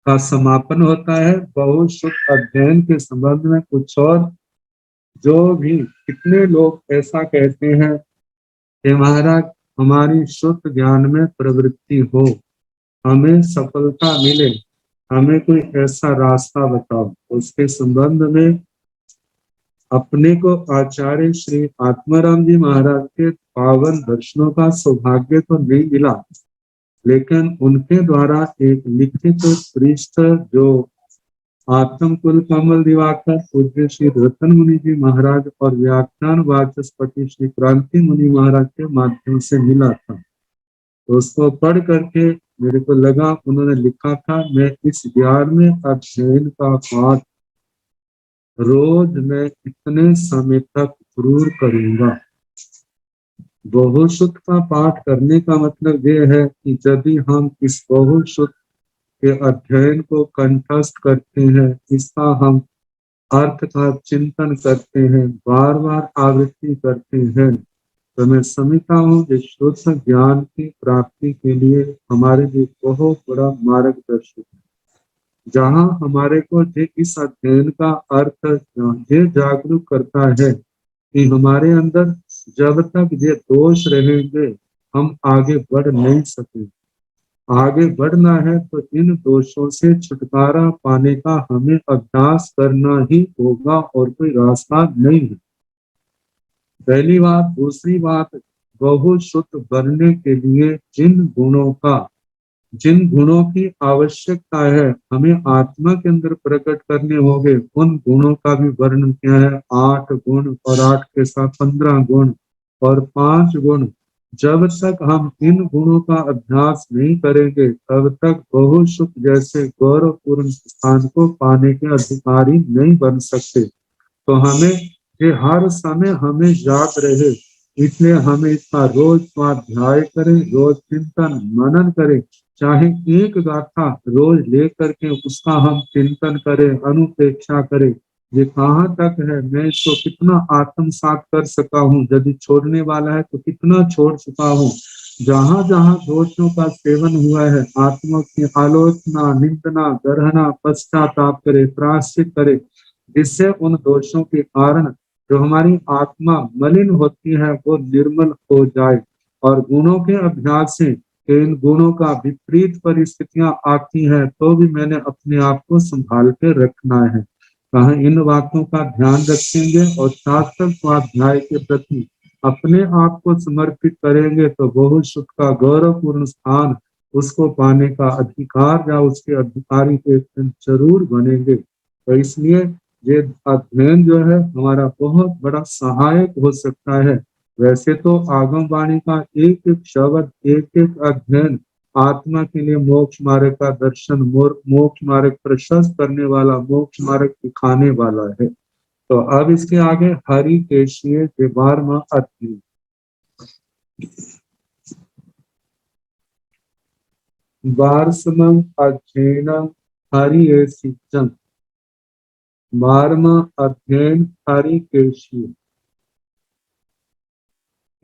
का समापन होता है। बहुश्रुत अध्ययन के संबंध में कुछ और, जो भी कितने लोग ऐसा कहते हैं कि महाराज हमारी शुद्ध ज्ञान में प्रवृत्ति हो, हमें सफलता मिले, हमें कोई ऐसा रास्ता बताओ। उसके संबंध में अपने को आचार्य श्री आत्माराम जी महाराज के पावन दर्शनों का सौभाग्य तो नहीं मिला, लेकिन उनके द्वारा एक लिखित पृष्ठ जो आत्म कुल कमल दिवाकर पूज्य श्री रतन मुनि जी महाराज और व्याख्यान वाचस्पति श्री क्रांति मुनि महाराज के माध्यम से मिला था, तो उसको पढ़ करके मेरे को लगा उन्होंने लिखा था, मैं इस 11वें अध्ययन का पाठ रोज मैं इतने समय तक जरूर करूंगा। बहुश्रुत का पाठ करने का मतलब ये है कि यदि हम इस बहुश्रुत के अध्ययन को कंठस्थ करते हैं, इसका हम अर्थ का चिंतन करते हैं, बार बार आवृत्ति करते हैं, तो मैं समझता हूँ कि शुद्ध ज्ञान की प्राप्ति के लिए हमारे लिए बहुत बड़ा मार्गदर्शक है। जहाँ हमारे को इस अध्ययन का अर्थ ये जागरूक करता है कि हमारे अंदर जब तक ये दोष रहेंगे हम आगे बढ़ नहीं सकेंगे। आगे बढ़ना है तो इन दोषों से छुटकारा पाने का हमें अभ्यास करना ही होगा और कोई रास्ता नहीं है। पहली बात। दूसरी बात, बहुत शुद्ध बनने के लिए जिन गुणों की आवश्यकता है हमें आत्मा के अंदर प्रकट करने होंगे, उन गुणों का भी वर्णन किया है। 8 गुण और 8 के साथ 15 गुण और 5 गुण। जब तक हम इन गुणों का अभ्यास नहीं करेंगे तब तक बहुत सुख जैसे गौरवपूर्ण स्थान को पाने के अधिकारी नहीं बन सकते। तो हमें ये हर समय हमें याद रहे, इसलिए हमें इसका रोज स्वाध्याय करें, रोज चिंतन मनन करें। चाहे एक गाथा रोज ले करके उसका हम चिंतन करें, अनुपेक्षा करें। ये कहाँ तक है, मैं इसको कितना आत्मसात कर सका हूँ, यदि छोड़ने वाला है तो कितना छोड़ चुका हूँ। जहाँ जहाँ दोषों का सेवन हुआ है आत्मा की आलोचना, निंदना, गरहना, पश्चाताप करे, प्रायश्चित करे, जिससे उन दोषों के कारण जो हमारी आत्मा मलिन होती है वो निर्मल हो जाए। और गुणों के अभ्यास से इन गुणों का विपरीत परिस्थितियां आती हैं तो भी मैंने अपने आप को संभाल के रखना है। कहा इन बातों का ध्यान रखेंगे और शास्त्र स्वाध्याय के प्रति अपने आप को समर्पित करेंगे तो बहुत सुख का गौरवपूर्ण स्थान उसको पाने का अधिकार या उसके अधिकारी एक दिन जरूर बनेंगे। तो इसलिए ये अध्ययन जो है हमारा बहुत बड़ा सहायक हो सकता है। वैसे तो आगम वाणी का एक एक शब्द, एक एक अध्ययन आत्मा के लिए मोक्ष मार्ग का दर्शन, मोक्ष मार्ग प्रशस्त करने वाला, मोक्ष मार्ग दिखाने वाला है। तो अब इसके आगे हरिकेशीय के 12वां अध्ययन। 12वां अध्ययन हरिकेशीयम्। 12वां अध्ययन हरिकेशीय।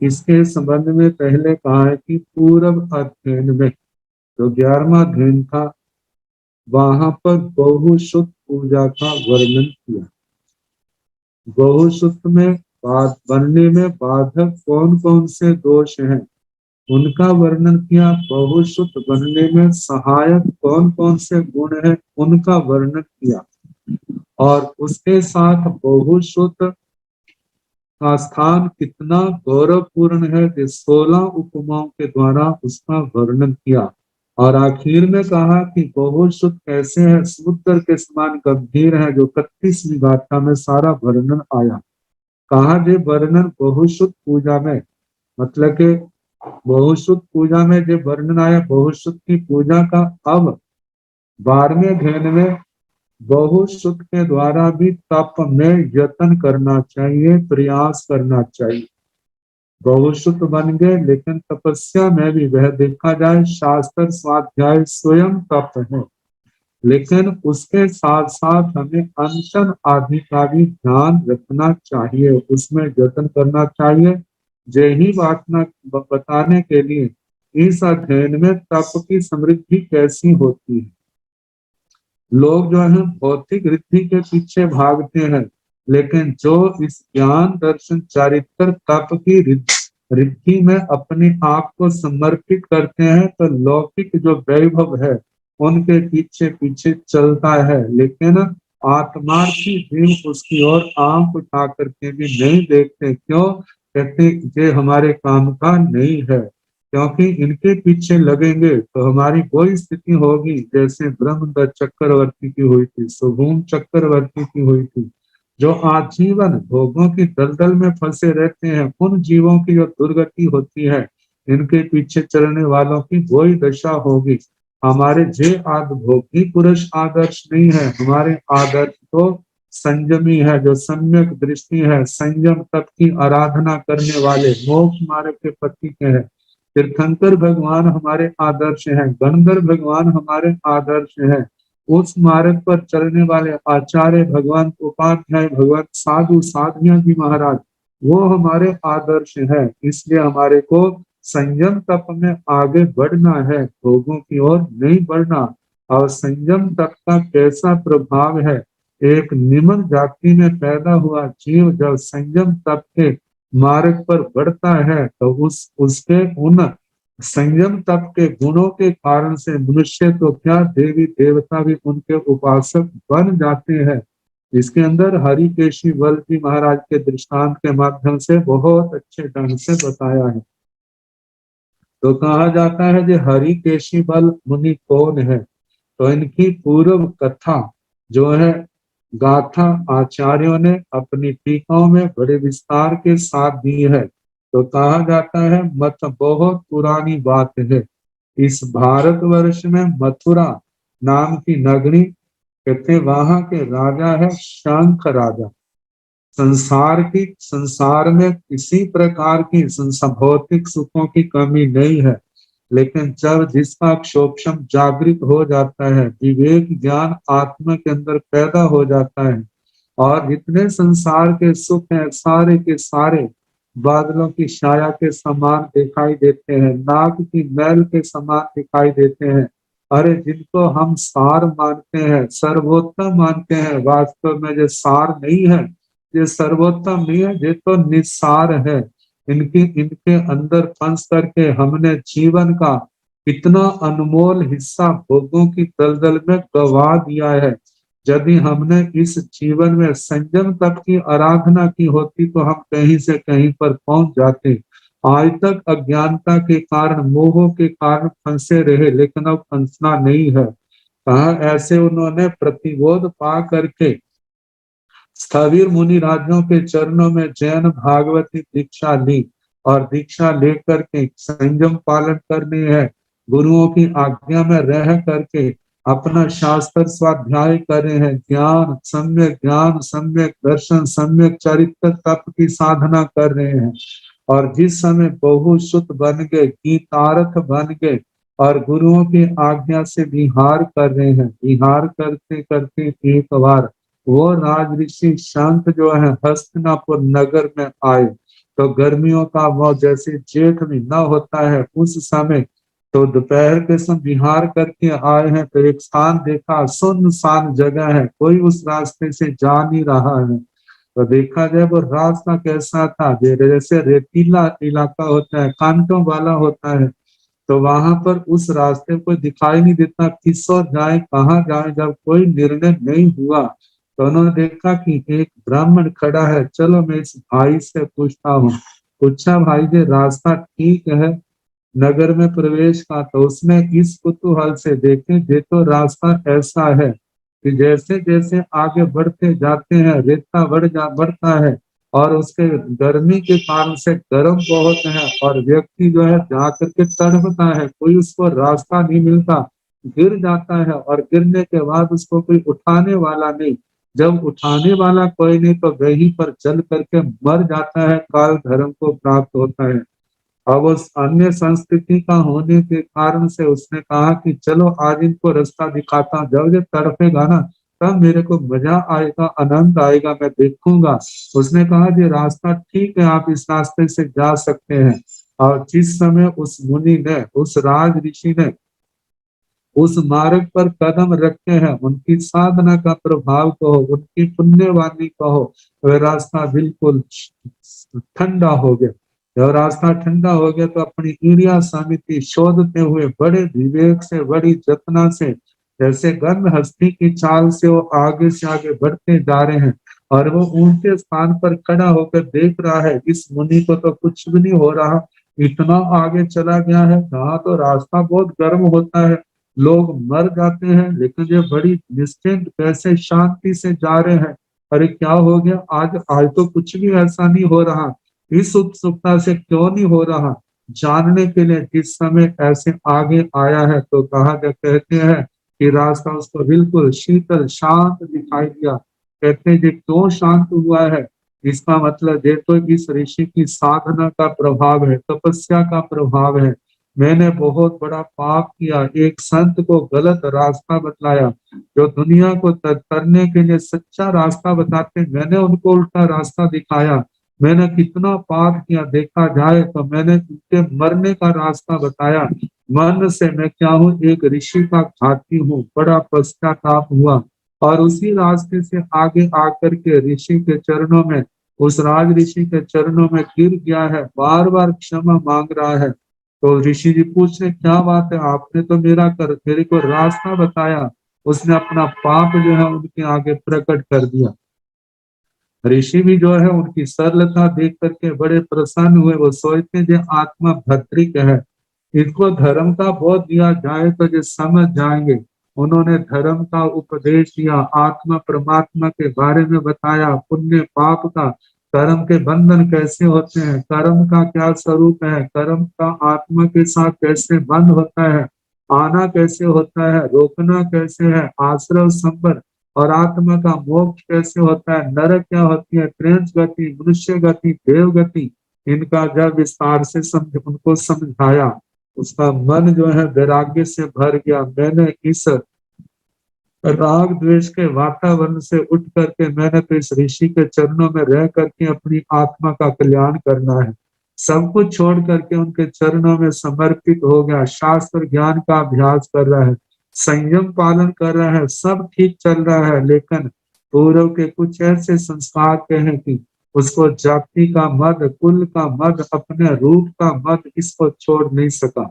इसके संबंध में पहले कहा है कि पूर्व अध्ययन में जो 11वां अध्ययन था वहां पर बहुशुद्ध पूजा का वर्णन किया। बहुशुद्ध में बनने में बाधक कौन कौन से दोष हैं उनका वर्णन किया। बहुशुद्ध बनने में सहायक कौन कौन से गुण हैं उनका वर्णन किया। और उसके साथ बहुशुद्ध का स्थान कितना गौरवपूर्ण है कि 16 उपमाओं के द्वारा उसका वर्णन किया। और आखिर में कहा कि बहुशुद्ध कैसे है, समुद्र के समान गंभीर है, जो 31वीं गाथा में सारा वर्णन आया। कहा जे वर्णन बहुशुद्ध पूजा में, मतलब कि बहुशुद्ध पूजा में जो वर्णन आया बहुशुद्ध की पूजा का। अब 12वें अध्ययन में बहुशुद्ध के द्वारा भी तप में यत्न करना चाहिए, प्रयास करना चाहिए। बहुशुद्ध बन गए लेकिन तपस्या में भी वह देखा जाए शास्त्र स्वाध्याय स्वयं तप है, लेकिन उसके साथ साथ हमें अनशन आदि का भी ध्यान रखना चाहिए, उसमें यत्न करना चाहिए। यही बात बताने के लिए इस अध्ययन में तप की समृद्धि कैसी होती है। लोग जो है भौतिक रिद्धि के पीछे भागते हैं, लेकिन जो इस ज्ञान दर्शन चारित्र तप की रिद्धि में अपने आप को समर्पित करते हैं तो लौकिक जो वैभव है उनके पीछे पीछे चलता है, लेकिन आत्मार्थी जीव उसकी ओर आंख उठा करके भी नहीं देखते। क्यों? कहते ये हमारे काम का नहीं है। क्योंकि इनके पीछे लगेंगे तो हमारी वही स्थिति होगी जैसे ब्रह्मदत्त चक्रवर्ती की हुई थी, सुभूम चक्रवर्ती की हुई थी, जो आजीवन भोगों की दलदल में फंसे रहते हैं। उन जीवों की जो दुर्गति होती है इनके पीछे चलने वालों की वही दशा होगी। हमारे जे भोगी पुरुष आदर्श नहीं है, हमारे आदर्श तो संयमी है, जो सम्यक दृष्टि है, संयम तप की आराधना करने वाले, मोक्ष मार्ग के पति के हैं। तीर्थंकर भगवान हमारे आदर्श हैं, गणधर भगवान हमारे आदर्श हैं। उस मार्ग पर चलने वाले आचार्य भगवान, उपाध्याय भगवान, साधु साधियां जी महाराज, वो हमारे आदर्श हैं। इसलिए हमारे को संयम तप में आगे बढ़ना है, भोगों की ओर नहीं बढ़ना। और संयम तप का कैसा प्रभाव है, एक निम्न जाति में पैदा हुआ जीव जब संयम तप के मार्ग पर बढ़ता है तो उसके उन संयम तप के गुणों के कारण से मनुष्य तो क्या देवी देवता भी उनके उपासक बन जाते हैं। इसके अंदर हरिकेशी बल जी महाराज के दृष्टांत के माध्यम से बहुत अच्छे ढंग से बताया है। तो कहा जाता है कि हरिकेशी बल मुनि कौन है, तो इनकी पूर्व कथा जो है गाथा आचार्यों ने अपनी टीकाओं में बड़े विस्तार के साथ दी है। तो कहा जाता है मत बहुत पुरानी बात है, इस भारतवर्ष में मथुरा नाम की नगरी, कहते वहां के राजा है शंख राजा। संसार में किसी प्रकार की भौतिक सुखों की कमी नहीं है, लेकिन जब जिसका क्षोभम जागृत हो जाता है, विवेक ज्ञान आत्मा के अंदर पैदा हो जाता है, और जितने संसार के सुख हैं सारे के सारे बादलों की छाया के समान दिखाई देते हैं, नाक की मैल के समान दिखाई देते हैं। अरे जिनको हम सार मानते हैं, सर्वोत्तम मानते हैं, वास्तव में जो सार नहीं है, ये सर्वोत्तम नहीं है, ये तो निस्सार है। इनके अंदर फंस करके हमने जीवन का इतना अनमोल हिस्सा भोगों की दलदल में गवा दिया है। यदि हमने इस जीवन में संयम तप की आराधना की होती तो हम कहीं से कहीं पर पहुंच जाते। आज तक अज्ञानता के कारण, मोह के कारण फंसे रहे, लेकिन अब फंसना नहीं है। कहा ऐसे उन्होंने प्रतिबोध पा करके स्थविर मुनि राजों के चरणों में जैन भागवती दीक्षा ली, और दीक्षा लेकर के संयम पालन करने है, गुरुओं की आज्ञा में रह करके अपना शास्त्र स्वाध्याय कर रहे हैं, ज्ञान सम्यक दर्शन सम्यक चरित्र तप की साधना कर रहे हैं। और जिस समय बहुश्रुत बन गए, गीतार्थ बन गए, और गुरुओं की आज्ञा से विहार कर रहे हैं, विहार करते करते एक बार वो राज ऋषि शांत जो है हस्तिनापुर नगर में आए। तो गर्मियों का वो जैसे जेठ में न होता है उस समय, तो दोपहर के समय विहार करके आए हैं, तो एक स्थान देखा, सुनसान जगह है, कोई उस रास्ते से जा नहीं रहा है। तो देखा जाए वो रास्ता कैसा था, जैसे रेतीला इलाका होता है, कांटों वाला होता है। तो वहां पर उस रास्ते को दिखाई नहीं देता, किस ओर जाए कहाँ जाए, जब कोई निर्णय नहीं हुआ तो उन्होंने देखा कि एक ब्राह्मण खड़ा है, चलो मैं इस भाई से पूछता हूँ। पूछा भाई जी रास्ता ठीक है नगर में प्रवेश का, तो उसने इस कुतूहल से देखे, ये तो रास्ता ऐसा है कि जैसे जैसे आगे बढ़ते जाते हैं रेता बढ़ता है, और उसके गर्मी के कारण से गर्म बहुत है, और व्यक्ति जो है जाकर के तड़पता है, कोई उसको रास्ता नहीं मिलता, गिर जाता है, और गिरने के बाद उसको कोई उठाने वाला नहीं। जब उठाने वाला कोई नहीं तो वहीं पर जल करके मर जाता है, काल धर्म को प्राप्त होता है। अब उस अन्य संस्कृति का होने के कारण से उसने कहा कि चलो आज इनको रास्ता दिखाता हूँ, जब ये तड़पेगा ना तब मेरे को मजा आएगा, आनंद आएगा, मैं देखूंगा। उसने कहा कि रास्ता ठीक है, आप इस रास्ते से जा सकते हैं। और जिस समय उस मुनि ने, उस राज ऋषि ने उस मार्ग पर कदम रखे हैं, उनकी साधना का प्रभाव कहो, उनकी पुण्यवाणी कहो, वह रास्ता बिल्कुल ठंडा हो गया। जब रास्ता ठंडा हो गया तो अपनी ईर्ष्या समिति शोधते हुए बड़े विवेक से, बड़ी जतना से, जैसे गंध हस्ती की चाल से वो आगे से आगे बढ़ते जा रहे हैं। और वो ऊंचे स्थान पर खड़ा होकर देख रहा है, इस मुनि को तो कुछ भी नहीं हो रहा, इतना आगे चला गया है, जहाँ तो रास्ता बहुत गर्म होता है, लोग मर जाते हैं, लेकिन ये बड़ी निश्चिंत कैसे शांति से जा रहे हैं। अरे क्या हो गया, आज तो कुछ भी ऐसा नहीं हो रहा, इस उत्सुकता से क्यों नहीं हो रहा जानने के लिए जिस समय ऐसे आगे आया है, तो कहा कहते हैं कि रास्ता उसको बिल्कुल शीतल शांत दिखाई दिया। कहते हैं ये क्यों शांत हुआ है, इसका मतलब ये तो इस ऋषि की साधना का प्रभाव है, तपस्या का प्रभाव है। मैंने बहुत बड़ा पाप किया, एक संत को गलत रास्ता बतलाया, जो दुनिया को तरने के लिए सच्चा रास्ता बताते, मैंने उनको उल्टा रास्ता दिखाया। मैंने कितना पाप किया, देखा जाए तो मैंने उनके मरने का रास्ता बताया। मन से मैं क्या हूँ, एक ऋषि का घाती हूँ, बड़ा पश्चाताप हुआ, और उसी रास्ते से आगे आकर के ऋषि के चरणों में, उस राज ऋषि के चरणों में गिर गया है, बार बार क्षमा मांग रहा है। तो ऋषि जी पूछे क्या बात है, आपने तो मेरे को रास्ता बताया। उसने अपना पाप जो है उनके आगे प्रकट कर दिया। ऋषि भी जो है उनकी सरलता देख करके बड़े प्रसन्न हुए। वो सोचते जो आत्मा भद्रिक है, इसको धर्म का बोध दिया जाए तो ये समझ जाएंगे। उन्होंने धर्म का उपदेश दिया, आत्मा परमात्मा के बारे में बताया, पुण्य पाप का, कर्म के बंधन कैसे होते हैं, कर्म का क्या स्वरूप है, कर्म का आत्मा के साथ कैसे बंध होता है, आना कैसे होता है, रोकना कैसे है, आश्रय संपर्क और आत्मा का मोक्ष कैसे होता है, नरक क्या होती है, त्रेंच गति, मनुष्य गति, देव गति, इनका जब विस्तार से उनको समझाया, उसका मन जो है वैराग्य से भर गया। मैंने इस राग द्वेष के वातावरण से उठ करके मैंने तो इस ऋषि के चरणों में रह करके अपनी आत्मा का कल्याण करना है। सब कुछ छोड़ करके उनके चरणों में समर्पित हो गया। शास्त्र ज्ञान का अभ्यास कर रहा है, संयम पालन कर रहा है, सब ठीक चल रहा है, लेकिन पूर्व के कुछ ऐसे संस्कार के हैं कि उसको जाति का मद, कुल का मद, अपने रूप का मद इसको छोड़ नहीं सका।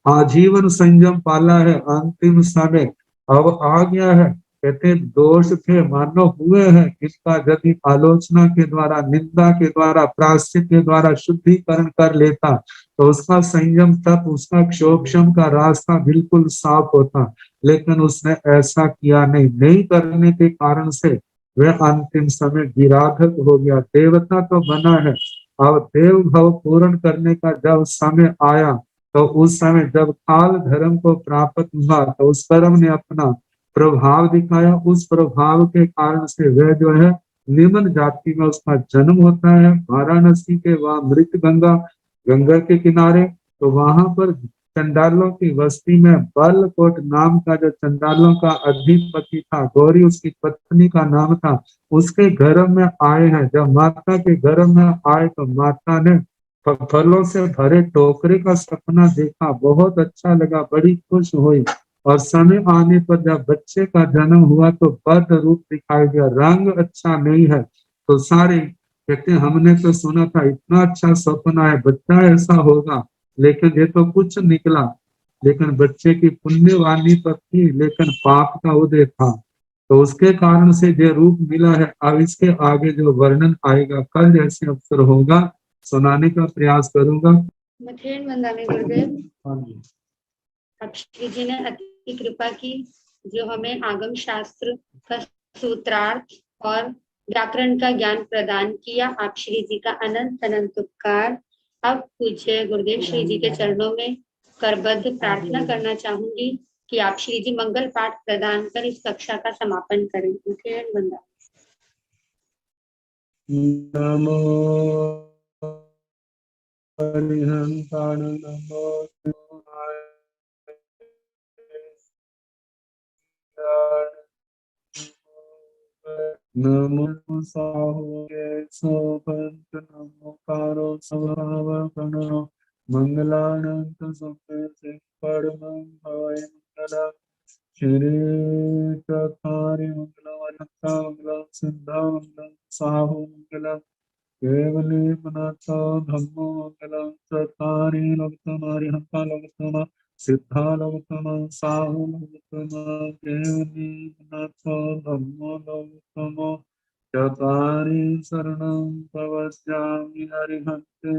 आजीवन संयम पाला है, अंतिम समय अब आ गया है। कहते दोष थे मानो हुए हैं, इसका यदि आलोचना के द्वारा, निंदा के द्वारा, प्रायश्चित के द्वारा शुद्धिकरण कर लेता तो उसका संयम तप, उसका क्षोभशम का रास्ता बिल्कुल साफ होता। लेकिन उसने ऐसा किया नहीं, नहीं करने के कारण से वह अंतिम समय गिराधक हो गया। देवता तो बना है, अब देव भाव पूर्ण करने का जब समय आया तो उस समय जब काल धर्म को प्राप्त हुआ तो उस कर्म ने अपना प्रभाव दिखाया। उस प्रभाव के कारण से वह जो है निम्न जाति में उसका जन्म होता है। वाराणसी के वहां मृत गंगा, गंगा के किनारे, तो वहां पर चंडालों की बस्ती में बलकोट नाम का जो चंडालों का अधिपति था, गौरी उसकी पत्नी का नाम था, उसके गर्भ में आए हैं। जब माता के गर्भ में आए तो माता ने फलों से भरे टोकरे का सपना देखा, बहुत अच्छा लगा, बड़ी खुश हुई। और समय आने पर जब बच्चे का जन्म हुआ तो बद रूप दिखाई दिया, रंग अच्छा नहीं है। तो सारे कहते हमने तो सुना था इतना अच्छा सपना है, बच्चा ऐसा होगा, लेकिन ये तो कुछ निकला। लेकिन बच्चे की पुण्यवाणी पर थी, लेकिन पाप का उदय था। तो उसके कारण से जो रूप मिला है, अब इसके आगे जो वर्णन आएगा कल जैसे अवसर होगा सुनाने का प्रयास करूंगा। मथेन वंदना गुरुदेव, हाँ जी। अब श्री जी ने अति कृपा की, जो हमें आगम शास्त्र का सूत्रार्थ और व्याकरण का ज्ञान प्रदान किया। आप श्री जी का अनंत अनंत उपकार। अब पूज्य गुरुदेव श्री जी के चरणों में करबद्ध प्रार्थना करना चाहूंगी कि आप श्री जी मंगल पाठ प्रदान कर इस कक्षा का समापन करें। मथेन वंदना। नमो हरिहंताण, नमो नमो साहुके सोपंत, नमो कारो स्वभाव गणो, मंगलानंत संपेत परमं भवै मंगला। श्री चकारी मंगलम, अनंता मंगलम, सिद्धा मंगलम, साहु मंगलम, केवली मनाथा धम्मो मंगलम, चकारी लोकतमारि हंता लोकतमा, सिद्धा लोकतमा, साहु लोकतमा, केवली मनाथा धम्मो लोकतमा, चकारी शरणं प्रवज्जामि हरिहंते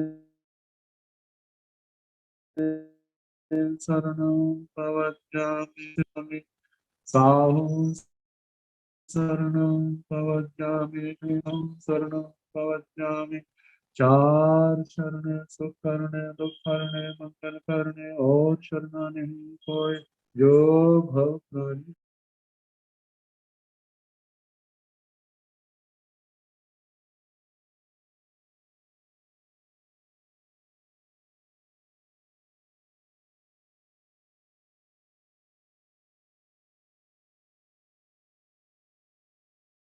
शरणं प्रवज्जामि, साहु शरणं प्रवज्जामि, शरणं प्रवज्जामि। चार शरण सुख करने, दुख करने, मंगल करने और शरणा नहीं कोई, जो भव